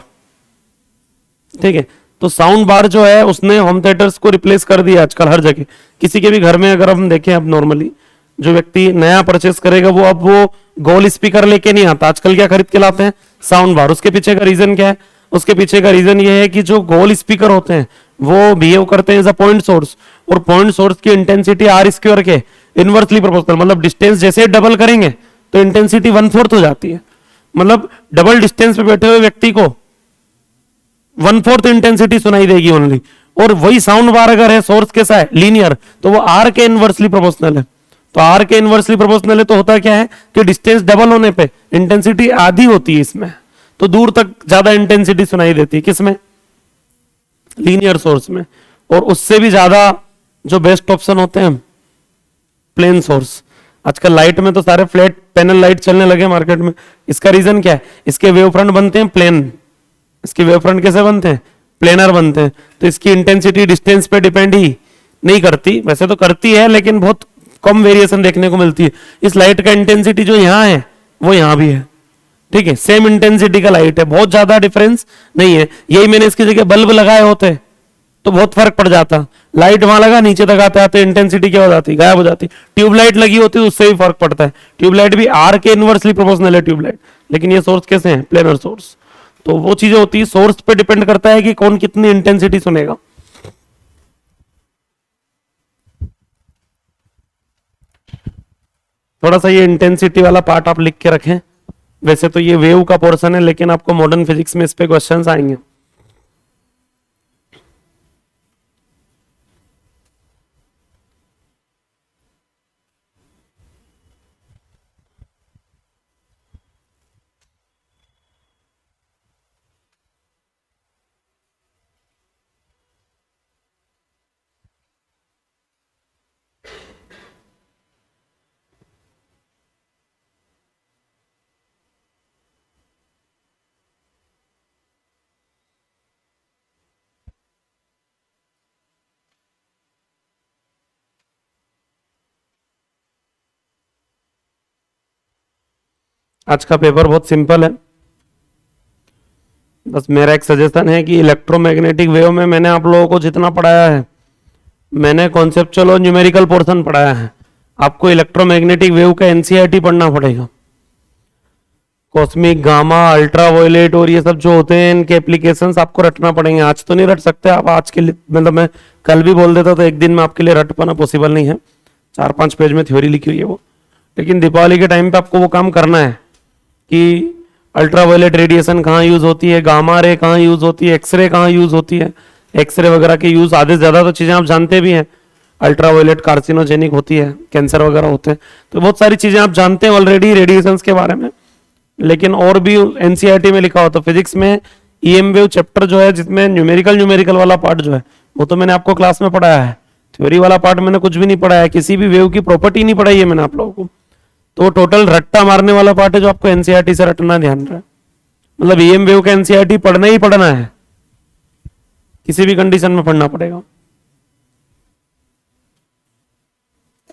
ठीक है। तो साउंड बार जो है उसने होम थिएटर्स को रिप्लेस कर दिया आजकल हर जगह। किसी के भी घर में अगर हम देखें, अब नॉर्मली जो व्यक्ति नया परचेस करेगा वो अब वो गोल स्पीकर लेके नहीं आता, आजकल क्या खरीद के लाते हैं, साउंड बार। उसके पीछे का रीजन क्या है, उसके पीछे का रीजन ये है कि जो गोल स्पीकर होते हैं वो बिहेव करते हैं एज अ पॉइंट सोर्स, और पॉइंट सोर्स की इंटेंसिटी आर स्क्वायर के इनवर्सली प्रोपोर्शनल, मतलब डिस्टेंस जैसे डबल करेंगे तो इंटेंसिटी 1/4 हो जाती है। मतलब डबल डिस्टेंस पे बैठे हुए व्यक्ति को 1/4 इंटेंसिटी सुनाई देगी ओनली। और वही साउंड बार अगर है सोर्स कैसा है, लीनियर, तो वो आर के इनवर्सली प्रोपोर्शनल है। तो आर के इनवर्सली प्रोपोर्शनल है तो होता क्या है कि डिस्टेंस डबल होने पे इंटेंसिटी आधी होती है इसमें, तो दूर तक ज्यादा इंटेंसिटी सुनाई देती है किसमें, लीनियर सोर्स में। और उससे भी ज्यादा जो बेस्ट ऑप्शन होते हैं प्लेन सोर्स। आजकल लाइट में तो सारे फ्लैट पैनल लाइट चलने लगे मार्केट में। इसका रीजन क्या है, इसके वेव फ्रंट बनते हैं प्लेन। इसके वेव फ्रंट कैसे बनते हैं, प्लेनर बनते हैं। तो इसकी इंटेंसिटी डिस्टेंस पे डिपेंड ही नहीं करती, वैसे तो करती है लेकिन बहुत कम वेरिएशन देखने को मिलती है। इस लाइट का इंटेंसिटी जो यहां है वो यहां भी है, ठीक है, सेम इंटेंसिटी का लाइट है, बहुत ज्यादा डिफरेंस नहीं है। यही मैंने इसकी जगह बल्ब लगाए होते तो बहुत फर्क पड़ जाता। लाइट वहां लगा, नीचे तक आते आते इंटेंसिटी क्या हो जाती, गायब हो जाती। ट्यूबलाइट लगी होती है उससे भी फर्क पड़ता है। ट्यूबलाइट भी आर के इनवर्सली प्रोपोर्शनल है ट्यूबलाइट, लेकिन ये सोर्स कैसे है, प्लेनर सोर्स। तो वो चीजें होती है, सोर्स पे डिपेंड करता है कि कौन कितनी इंटेंसिटी सुनेगा। थोड़ा सा ये इंटेंसिटी वाला पार्ट आप लिख के रखें। वैसे तो ये वेव का पोर्शन है लेकिन आपको मॉडर्न फिजिक्स में इस पे क्वेश्चंस आएंगे। आज का पेपर बहुत सिंपल है, बस मेरा एक सजेशन है कि इलेक्ट्रोमैग्नेटिक वेव में मैंने आप लोगों को जितना पढ़ाया है, मैंने कॉन्सेप्चुअल और न्यूमेरिकल पोर्शन पढ़ाया है। आपको इलेक्ट्रोमैग्नेटिक वेव का एनसीईआरटी पढ़ना पड़ेगा। कॉस्मिक, गामा, अल्ट्रावायलेट और ये सब जो होते हैं, इनके एप्लीकेशंस आपको रटना पड़ेंगे। आज तो नहीं रट सकते आप, आज के लिए मतलब मैं कल भी बोल देता तो एक दिन में आपके लिए रट पाना पॉसिबल नहीं है। 4-5 पेज में थ्योरी लिखी हुई है वो, लेकिन दीपावली के टाइम पे आपको वो काम करना है कि अल्ट्रावायलेट रेडिएशन कहाँ यूज होती है, गामा रे कहाँ यूज होती है, एक्सरे कहाँ यूज होती है। एक्सरे वगैरह के यूज आधे से ज्यादा तो चीजें आप जानते भी हैं। अल्ट्रावायलेट कार्सिनोजेनिक होती है, कैंसर वगैरह होते हैं, तो बहुत सारी चीजें आप जानते हैं ऑलरेडी रेडिएशंस के बारे में। लेकिन और भी एनसीईआरटी में लिखा होता है। फिजिक्स में ईएम वेव चैप्टर जो है, जिसमें न्यूमेरिकल वाला पार्ट जो है, वो तो मैंने आपको क्लास में पढ़ाया है। थ्योरी वाला पार्ट मैंने कुछ भी नहीं पढ़ाया है, किसी भी वेव की प्रॉपर्टी नहीं पढ़ाई है मैंने आप लोगों को। तो टोटल रट्टा मारने वाला पार्ट है जो आपको एनसीईआरटी से रटना ध्यान रहे। मतलब ईएम वेव का एनसीईआरटी पढ़ना ही पढ़ना है, किसी भी कंडीशन में पढ़ना पड़ेगा।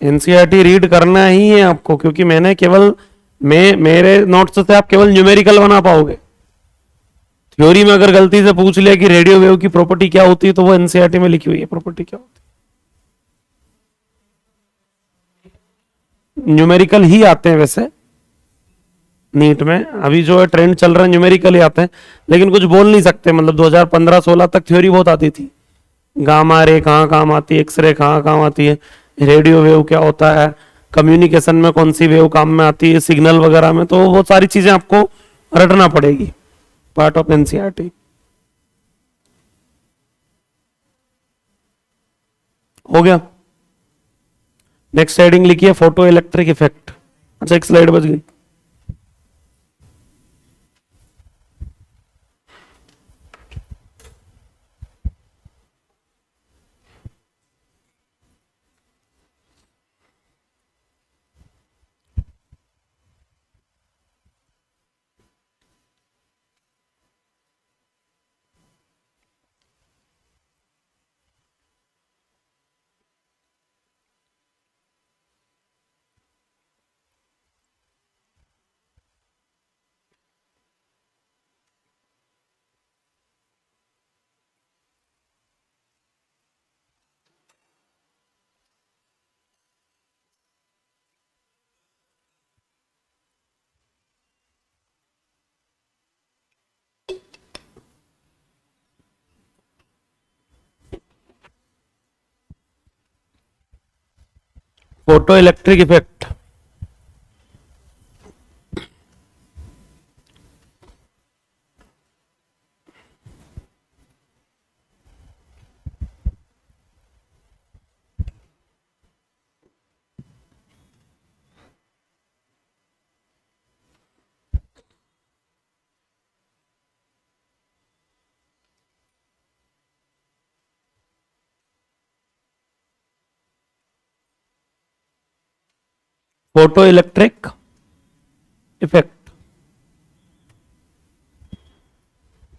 एनसीईआरटी रीड करना ही है आपको, क्योंकि मैंने केवल मेरे नोट्स से आप केवल न्यूमेरिकल बना पाओगे। थ्योरी में अगर गलती से पूछ लिया कि रेडियो वेव की प्रॉपर्टी क्या होती है, तो वो एनसीईआरटी में लिखी हुई है प्रॉपर्टी क्या होती है। न्यूमेरिकल ही आते हैं वैसे नीट में, अभी जो है ट्रेंड चल रहा है न्यूमेरिकल ही आते हैं, लेकिन कुछ बोल नहीं सकते। मतलब 2015-16 तक थ्योरी बहुत आती थी, गामा रे कहाँ काम आती है, एक्सरे कहाँ काम आती है, रेडियो वेव क्या होता है, कम्युनिकेशन में कौन सी वेव काम में आती है, सिग्नल वगैरह में। तो वो सारी चीजें आपको रटना पड़ेगी, पार्ट ऑफ एनसीईआरटी। हो गया। नेक्स्ट हेडिंग लिखिए फोटो इलेक्ट्रिक इफेक्ट। अच्छा, एक स्लाइड बच गई। Photo electric effect. Photo electric effect,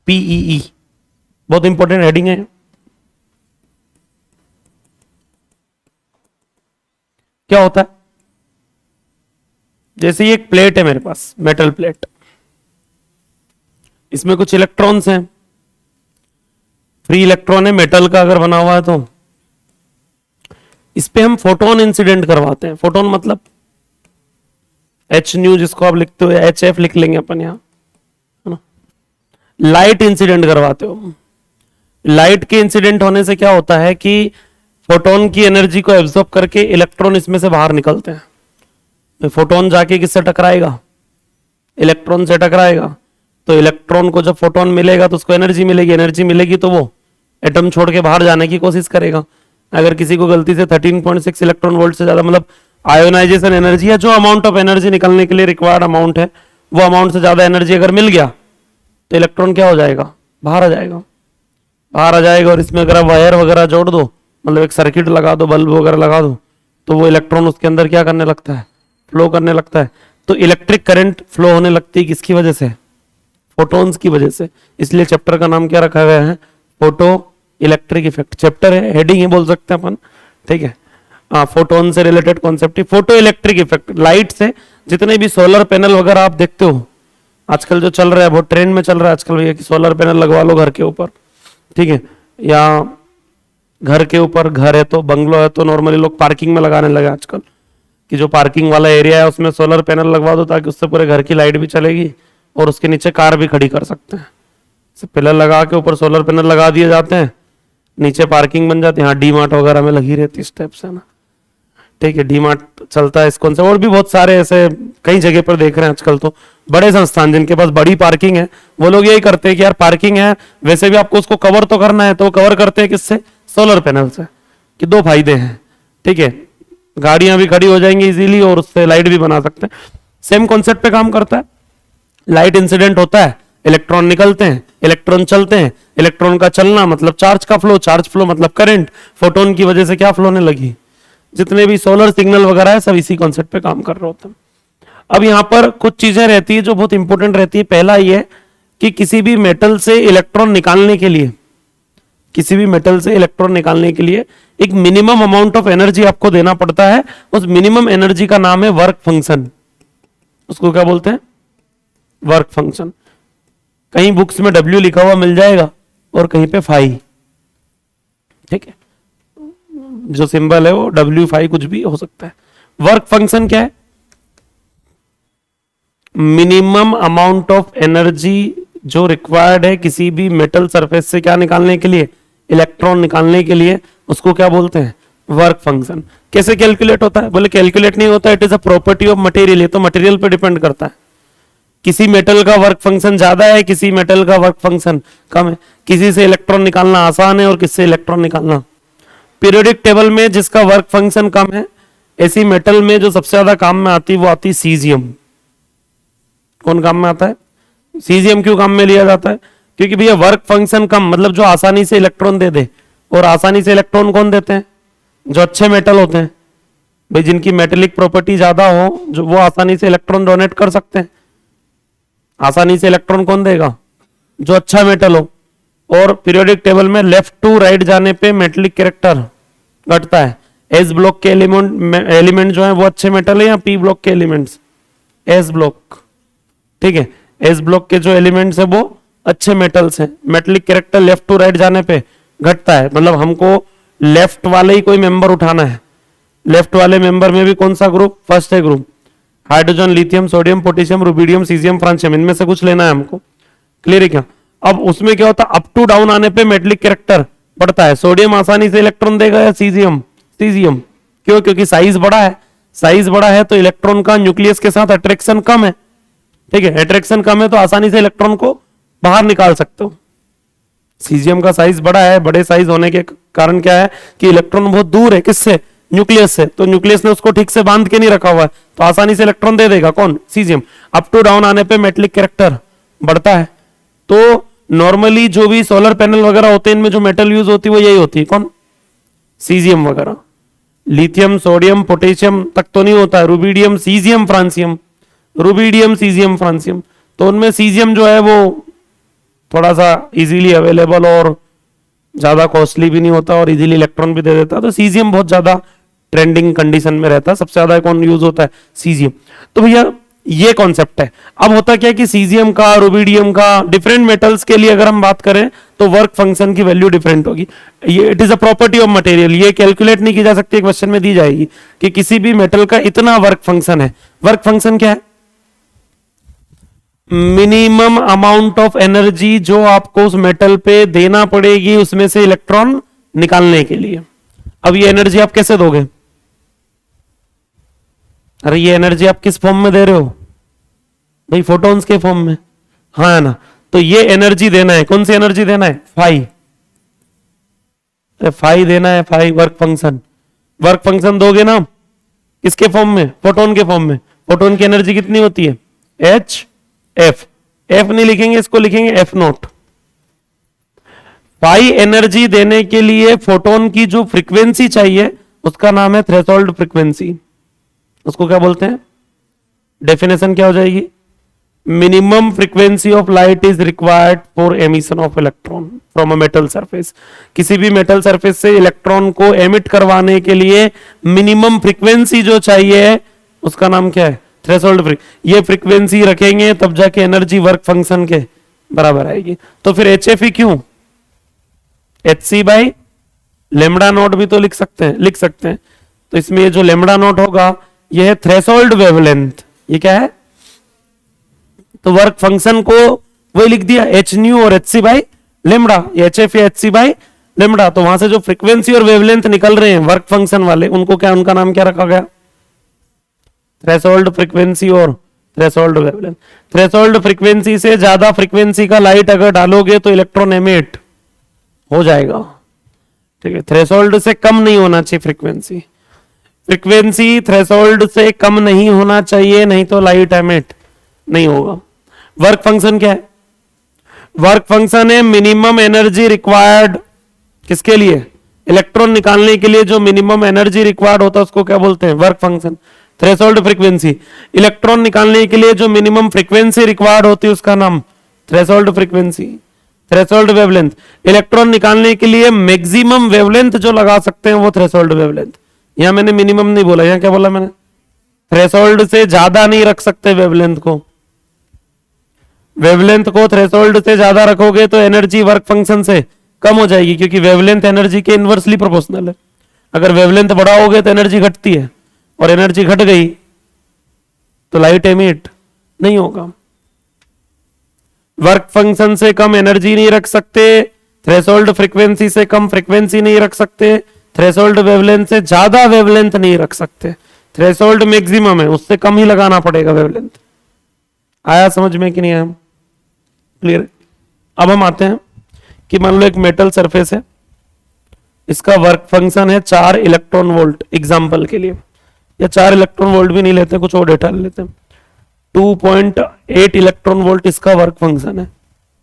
PEE, बहुत इंपॉर्टेंट हेडिंग है। क्या होता है, जैसे ये एक प्लेट है मेरे पास, मेटल प्लेट, इसमें कुछ इलेक्ट्रॉन्स हैं, फ्री इलेक्ट्रॉन है, मेटल का अगर बना हुआ है, तो इस पे हम फोटोन इंसिडेंट करवाते हैं। फोटोन मतलब एच न्यू, जिसको आप लिखते हो एच एफ लिख लेंगे अपन यहां, है ना। लाइट इंसिडेंट करवाते हो। लाइट के इंसिडेंट होने से क्या होता है कि फोटोन की एनर्जी को एब्जॉर्ब करके इलेक्ट्रॉन इसमें से बाहर निकलते हैं। फोटोन जाके किससे टकराएगा, इलेक्ट्रॉन से टकराएगा। तो इलेक्ट्रॉन को जब फोटोन मिलेगा तो उसको एनर्जी मिलेगी, एनर्जी मिलेगी तो वो एटम छोड़ के बाहर जाने की कोशिश करेगा। अगर किसी को गलती से 13.6 इलेक्ट्रॉन वोल्ट से ज्यादा, मतलब आयोनाइजेशन एनर्जी या जो अमाउंट ऑफ एनर्जी निकलने के लिए रिक्वायर्ड अमाउंट है, वो अमाउंट से ज्यादा एनर्जी अगर मिल गया तो इलेक्ट्रॉन क्या हो जाएगा, बाहर आ जाएगा, बाहर आ जाएगा। और इसमें अगर आप वायर वगैरह जोड़ दो, मतलब एक सर्किट लगा दो, बल्ब वगैरह लगा दो, तो वो इलेक्ट्रॉन उसके अंदर क्या करने लगता है, फ्लो करने लगता है। तो इलेक्ट्रिक करंट फ्लो होने लगती है किसकी वजह से, फोटोन्स की वजह से। इसलिए चैप्टर का नाम क्या रखा गया है, फोटो इलेक्ट्रिक इफेक्ट। चैप्टर है, हेडिंग ही बोल सकते हैं अपन, ठीक है। फोटोन से related concept, photo electric effect. Light से जितने भी सोलर पैनल वगैरह आप देखते हो, आजकल जो चल रहा है, बहुत ट्रेंड में चल रहा है आजकल भैया कि सोलर पैनल लगवा लो घर के ऊपर, ठीक है। या घर के ऊपर, घर है तो, बंगलो है तो नॉर्मली लोग पार्किंग में लगाने लगे आजकल, कि जो पार्किंग वाला एरिया है उसमें सोलर पैनल लगवा दो, ताकि उससे पूरे घर की लाइट भी चलेगी और उसके नीचे कार भी खड़ी कर सकते हैं। पिलर लगा के ऊपर सोलर पैनल लगा दिए जाते हैं, नीचे पार्किंग बन जाती है। हाँ, डी मार्ट वगैरह में लगी रहती है इस टाइप से ना, ठीक है। डी मार्ट चलता है इस कौन से, और भी बहुत सारे ऐसे कई जगह पर देख रहे हैं आजकल। तो बड़े संस्थान जिनके पास बड़ी पार्किंग है वो लोग यही करते हैं कि यार पार्किंग है, वैसे भी आपको उसको कवर तो करना है, तो कवर करते हैं किससे? सोलर पैनल से। कि दो फायदे हैं, ठीक है, गाड़ियां भी खड़ी हो जाएंगी इजीली और उससे लाइट भी बना सकते हैं। सेम कॉन्सेप्ट पे काम करता है। लाइट इंसिडेंट होता है, इलेक्ट्रॉन निकलते हैं, इलेक्ट्रॉन चलते हैं, इलेक्ट्रॉन का चलना मतलब चार्ज का फ्लो, चार्ज फ्लो मतलब करंट, फोटोन की वजह से क्या फ्लो होने लगी। जितने भी सोलर सिग्नल वगैरह है सब इसी कॉन्सेप्ट पे काम कर रहे होते हैं। अब यहां पर कुछ चीजें रहती है जो बहुत इंपॉर्टेंट रहती है। पहला ये कि किसी भी मेटल से इलेक्ट्रॉन निकालने के लिए, किसी भी मेटल से इलेक्ट्रॉन निकालने के लिए एक मिनिमम अमाउंट ऑफ एनर्जी आपको देना पड़ता है। उस मिनिमम एनर्जी का नाम है वर्क फंक्शन। उसको क्या बोलते हैं? Work function. कहीं बुक्स में W लिखा हुआ मिल जाएगा और कहीं पे फाई, ठीक है, जो सिंबल है वो W फाई कुछ भी हो सकता है। वर्क फंक्शन क्या है? मिनिमम अमाउंट ऑफ एनर्जी जो रिक्वायर्ड है किसी भी मेटल सरफेस से क्या निकालने के लिए? इलेक्ट्रॉन निकालने के लिए। उसको क्या बोलते हैं? Work function. कैसे कैलकुलेट होता है? बोले कैलकुलेट नहीं होता, it is a property of material. ये तो मटेरियल पे डिपेंड करता है। किसी मेटल का वर्क फंक्शन ज्यादा है, किसी मेटल का वर्क फंक्शन कम है। किसी से इलेक्ट्रॉन निकालना आसान है और किससे इलेक्ट्रॉन निकालना। पीरियोडिक टेबल में जिसका वर्क फंक्शन कम है, ऐसी मेटल में जो सबसे ज्यादा काम में आती है वो आती है सीजियम। कौन काम में आता है? सीजियम। क्यों काम में लिया जाता है? क्योंकि भैया वर्क फंक्शन कम, मतलब जो आसानी से इलेक्ट्रॉन दे दे। और आसानी से इलेक्ट्रॉन कौन देते हैं? जो अच्छे मेटल होते हैं भाई, जिनकी मेटेलिक प्रॉपर्टी ज्यादा हो, जो वो आसानी से इलेक्ट्रॉन डोनेट कर सकते हैं। आसानी से इलेक्ट्रॉन कौन देगा? जो अच्छा मेटल हो। और पीरियोडिक टेबल में लेफ्ट टू राइट जाने पे मेटेलिक कैरेक्टर घटता है। एस ब्लॉक के एलिमेंट जो है वो अच्छे मेटल है, या पी ब्लॉक के एलिमेंट्स? एस ब्लॉक, ठीक है। एस ब्लॉक के जो एलिमेंट्स है वो अच्छे मेटल्स हैं। Metallic character left to right जाने पे घटता है, मतलब हमको लेफ्ट वाले ही कोई मेंबर उठाना है। लेफ्ट वाले मेंबर में भी कौन सा ग्रुप? फर्स्ट है group. Hydrogen, lithium, sodium, potassium, rubidium, caesium, francium, इनमें से कुछ लेना है हमको। क्लियर है क्या? अब उसमें क्या होता है? अप टू डाउन आने पे मेटेलिक कैरेक्टर बढ़ता है। सोडियम आसानी से इलेक्ट्रॉन देगा या सीजियम? सीजियम। क्यों? क्योंकि साइज बड़ा है। साइज बड़ा है तो इलेक्ट्रॉन का न्यूक्लियस के साथ अट्रैक्शन कम है, ठीक है। अट्रैक्शन कम है तो आसानी से इलेक्ट्रॉन को बाहर निकाल सकते हो। सीजियम का साइज बड़ा है, बड़े साइज होने के कारण क्या है कि इलेक्ट्रॉन बहुत दूर है किससे? न्यूक्लियस से। तो न्यूक्लियस ने उसको ठीक से बांध के नहीं रखा हुआ है, तो आसानी से इलेक्ट्रॉन दे देगा। कौन? सीजियम। अप टू डाउन आने पे मेटेलिक कैरेक्टर बढ़ता है। तो नॉर्मली जो भी सोलर पैनल वगैरह होते हैं इनमें जो मेटल यूज होती है वो यही होती है। कौन? सीजियम वगैरह। लिथियम, सोडियम, पोटेशियम तक तो नहीं होता है। Rubidium, caesium, francium. Rubidium, caesium, francium. तो उनमें सीजियम जो है वो थोड़ा सा इजीली अवेलेबल और ज्यादा कॉस्टली भी नहीं होता और इजीली इलेक्ट्रॉन भी दे देता है। तो सीजियम बहुत ज्यादा ट्रेंडिंग कंडीशन में रहता है। सबसे ज्यादा कौन यूज होता है? सीजियम। तो भैया ये कॉन्सेप्ट है। अब होता क्या है कि सीजियम का, रुबिडियम का, डिफरेंट मेटल्स के लिए अगर हम बात करें तो वर्क फंक्शन की वैल्यू डिफरेंट होगी। ये it is a property of material. ये कैलकुलेट नहीं की जा सकती, क्वेश्चन में दी जाएगी कि किसी भी मेटल का इतना वर्क फंक्शन है। वर्क फंक्शन क्या है? मिनिमम अमाउंट ऑफ एनर्जी जो आपको उस मेटल पे देना पड़ेगी उसमें से इलेक्ट्रॉन निकालने के लिए। अब ये एनर्जी आप कैसे दोगे? अरे ये एनर्जी आप किस फॉर्म में दे रहे हो भाई? फोटॉन्स के फॉर्म में, हाँ ना। तो ये एनर्जी देना है, कौन सी एनर्जी देना है? फाई। फाई देना है, phi work function. Work function दोगे ना किसके फॉर्म में? फोटोन के फॉर्म में। फोटोन की एनर्जी कितनी होती है? H F. एफ नहीं लिखेंगे, इसको लिखेंगे एफ नॉट। फाई एनर्जी देने के लिए फोटोन की जो फ्रीक्वेंसी चाहिए उसका नाम है थ्रेशोल्ड फ्रीक्वेंसी। उसको क्या बोलते हैं? डेफिनेशन क्या हो जाएगी? Minimum frequency of light is required for emission of electron from a metal surface. किसी भी मेटल सरफेस से इलेक्ट्रॉन को एमिट करवाने के लिए मिनिमम फ्रीक्वेंसी जो चाहिए उसका नाम क्या है? थ्रेशोल्ड। ये फ्रीक्वेंसी रखेंगे तब जाके एनर्जी वर्क फंक्शन के बराबर आएगी। तो फिर एच एफ क्यों? H C by lambda naught भी तो लिख सकते हैं। तो इसमें ये जो लेमडा नॉट होगा ये है थ्रेशोल्ड वेवलेंथ। ये क्या है? तो वर्क फंक्शन को वही लिख दिया एच न्यू और H C by lambda, H F या एच सी बाई लेमडा। तो वहां से जो फ्रीक्वेंसी और वेवलेंथ निकल रहे हैं वर्क फंक्शन वाले, उनको क्या, उनका नाम क्या रखा गया? थ्रेशोल्ड फ्रीक्वेंसी और थ्रेशोल्ड वेवलेंथ। थ्रेशोल्ड फ्रीक्वेंसी से ज्यादा फ्रीक्वेंसी का लाइट अगर डालोगे तो इलेक्ट्रॉन एमिट हो जाएगा, ठीक है। थ्रेशोल्ड से कम नहीं होना चाहिए फ्रीक्वेंसी, फ्रीक्वेंसी थ्रेशोल्ड से कम नहीं होना चाहिए, नहीं तो लाइट एमिट नहीं होगा। वर्क फंक्शन क्या है? वर्क फंक्शन है मिनिमम एनर्जी रिक्वायर्ड किसके लिए? इलेक्ट्रॉन निकालने के लिए जो मिनिमम एनर्जी रिक्वायर्ड होता है उसको क्या बोलते हैं? Work function. Threshold frequency, electron निकालने के लिए जो मिनिमम फ्रीक्वेंसी रिक्वायर्ड होती है उसका नाम threshold frequency. Threshold wavelength, electron निकालने के लिए मैक्सिमम वेवलेंथ जो लगा सकते हैं वो थ्रेशोल्ड वेवलेंथ। यहां मैंने मिनिमम नहीं बोला, यहां क्या बोला मैंने? थ्रेशोल्ड से ज्यादा नहीं रख सकते वेवलेंथ को। वेवलेंथ को थ्रेशोल्ड से ज्यादा रखोगे तो एनर्जी वर्क फंक्शन से कम हो जाएगी, क्योंकि वेवलेंथ एनर्जी के इनवर्सली प्रोपोर्शनल है। अगर वेवलेंथ बढ़ाओगे तो एनर्जी घटती है, और एनर्जी घट गई तो लाइट एमिट नहीं होगा। वर्क फंक्शन से कम एनर्जी नहीं रख सकते, थ्रेशोल्ड फ्रीक्वेंसी से कम फ्रीक्वेंसी नहीं रख सकते, थ्रेशोल्ड वेवलेंथ से ज्यादा वेवलेंथ नहीं रख सकते। थ्रेशोल्ड मैक्सिमम है, उससे कम ही लगाना पड़ेगा वेवलेंथ। आया समझ में कि नहीं आया? क्लियर? अब हम आते हैं कि मान लो एक मेटल सरफेस है, इसका वर्क फंक्शन है 4 इलेक्ट्रॉन वोल्ट एग्जांपल के लिए, या 4 इलेक्ट्रॉन वोल्ट भी नहीं लेते, कुछ और डेटा ले लेते हैं। 2.8 इलेक्ट्रॉन वोल्ट इसका वर्क फंक्शन है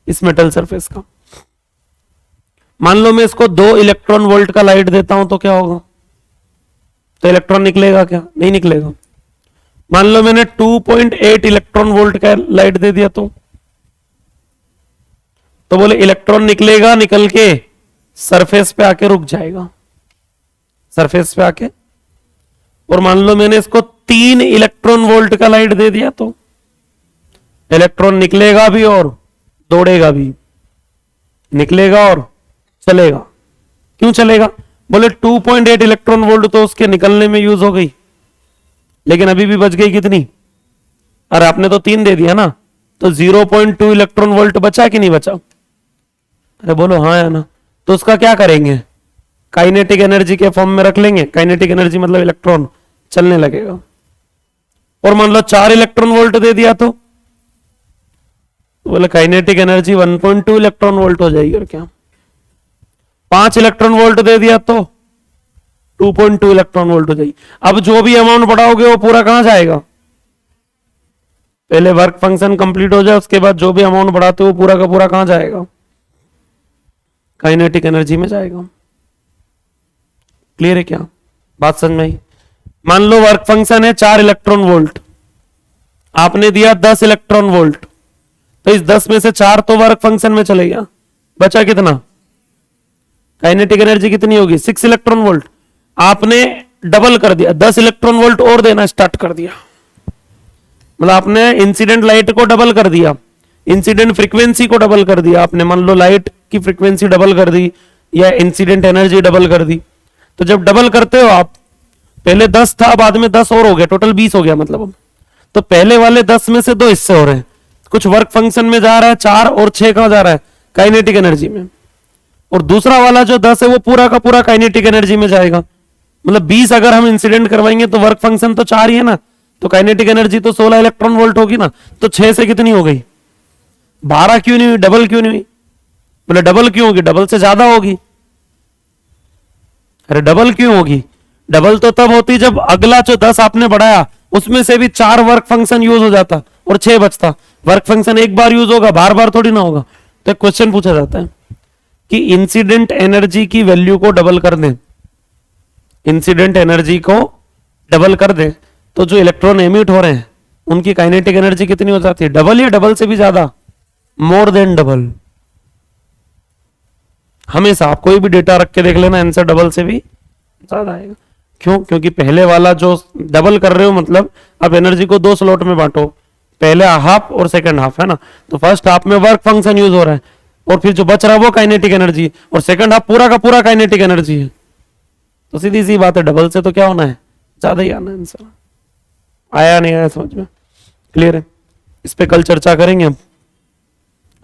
इस मेटल सरफेस का। मान लो मैं इसको 2 इलेक्ट्रॉन वोल्ट का लाइट देता हूं तो क्या होगा? तो इलेक्ट्रॉन निकलेगा क्या? नहीं निकलेगा। मान लो मैंने 2.8 इलेक्ट्रॉन वोल्ट का लाइट दे दिया तो बोले इलेक्ट्रॉन निकलेगा, निकल के सरफेस पे आके रुक जाएगा, सरफेस पे आके। और मान लो मैंने इसको 3 इलेक्ट्रॉन वोल्ट का लाइट दे दिया तो इलेक्ट्रॉन निकलेगा भी और दौड़ेगा भी, निकलेगा और चलेगा। क्यों चलेगा? बोले 2.8 इलेक्ट्रॉन वोल्ट तो उसके निकलने में यूज हो गई, लेकिन अभी भी बच गई कितनी? अरे आपने तो 3 दे दिया ना, तो 0.2 इलेक्ट्रॉन वोल्ट बचा कि नहीं बचा? अरे बोलो हाँ या ना। तो उसका क्या करेंगे? काइनेटिक एनर्जी के फॉर्म में रख लेंगे। काइनेटिक एनर्जी मतलब इलेक्ट्रॉन चलने लगेगा। और मान लो 4 इलेक्ट्रॉन वोल्ट दे दिया तो बोले काइनेटिक एनर्जी 1.2 इलेक्ट्रॉन वोल्ट हो जाएगी। और क्या 5 इलेक्ट्रॉन वोल्ट दे दिया तो 2.2 इलेक्ट्रॉन वोल्ट हो जाएगी। अब जो भी अमाउंट बढ़ाओगे वो पूरा कहां जाएगा? पहले वर्क फंक्शन कंप्लीट हो जाए, उसके बाद जो भी अमाउंट बढ़ाते हो वो पूरा का पूरा कहां जाएगा? काइनेटिक एनर्जी में जाएगा। क्लियर है क्या? बात समझ में आई? मान लो वर्क फंक्शन है 4 इलेक्ट्रॉन वोल्ट, आपने दिया 10 इलेक्ट्रॉन वोल्ट, तो इस 10 में से 4 तो वर्क फंक्शन में चले गया, बचा कितना? काइनेटिक एनर्जी कितनी होगी? 6 इलेक्ट्रॉन वोल्ट। आपने डबल कर दिया, 10 इलेक्ट्रॉन वोल्ट और देना स्टार्ट कर दिया, मतलब आपने इंसिडेंट लाइट को डबल कर दिया, इंसिडेंट फ्रीक्वेंसी को डबल कर दिया आपने। मान लो लाइट की फ्रीक्वेंसी डबल कर दी या इंसिडेंट एनर्जी डबल कर दी। तो जब डबल करते हो आप, पहले 10 था, बाद में 10 और हो गया, टोटल 20 हो गया मतलब। तो पहले वाले 10 में से 2 हिस्से हो रहे हैं, कुछ वर्क फंक्शन में जा रहा है 4 और 6 कहां जा रहा है? काइनेटिक एनर्जी में। और दूसरा वाला जो 10 है वो पूरा का पूरा काइनेटिक एनर्जी में जाएगा। मतलब 20 अगर हम इंसिडेंट करवाएंगे तो वर्क फंक्शन तो 4 ही है ना, तो काइनेटिक एनर्जी तो 16 इलेक्ट्रॉन वोल्ट होगी ना। तो 6 से कितनी हो गई? 12 क्यों नहीं हुई? डबल क्यों नहीं हुई? बोले डबल क्यों होगी? डबल से ज्यादा होगी। अरे डबल क्यों होगी? डबल तो तब होती जब अगला जो 10 आपने बढ़ाया उसमें से भी 4 वर्क फंक्शन यूज हो जाता और 6 बचता। वर्क फंक्शन एक बार यूज होगा, बार बार थोड़ी ना होगा। तो एक क्वेश्चन पूछा जाता है कि इंसिडेंट एनर्जी की वैल्यू को डबल कर दें, इंसिडेंट एनर्जी को डबल कर दें तो जो इलेक्ट्रॉन एमिट हो रहे हैं उनकी काइनेटिक एनर्जी कितनी हो जाती है? डबल या डबल से भी ज्यादा? More than double. हमेशा आप कोई भी डेटा रख के देख लेना, आंसर डबल से भी ज्यादा आएगा। क्यों? क्योंकि पहले वाला जो डबल कर रहे हो मतलब अब एनर्जी को 2 स्लॉट में बांटो, पहले हाफ और सेकंड हाफ, है ना। तो फर्स्ट हाफ में वर्क फंक्शन यूज हो रहा है और फिर जो बच रहा है वो काइनेटिक एनर्जी, और सेकंड हाफ पूरा का पूरा काइनेटिक एनर्जी है। तो सीधी सी बात है, डबल से तो क्या होना है? ज्यादा ही आना है आंसर। आया नहीं आया समझ में? क्लियर है? इस पे कल चर्चा करेंगे हम।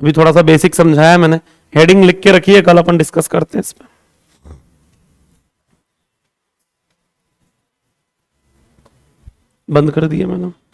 अभी थोड़ा सा बेसिक समझाया मैंने, हेडिंग लिख के रखिए, कल अपन डिस्कस करते हैं इस पे। बंद कर दिया मैंने।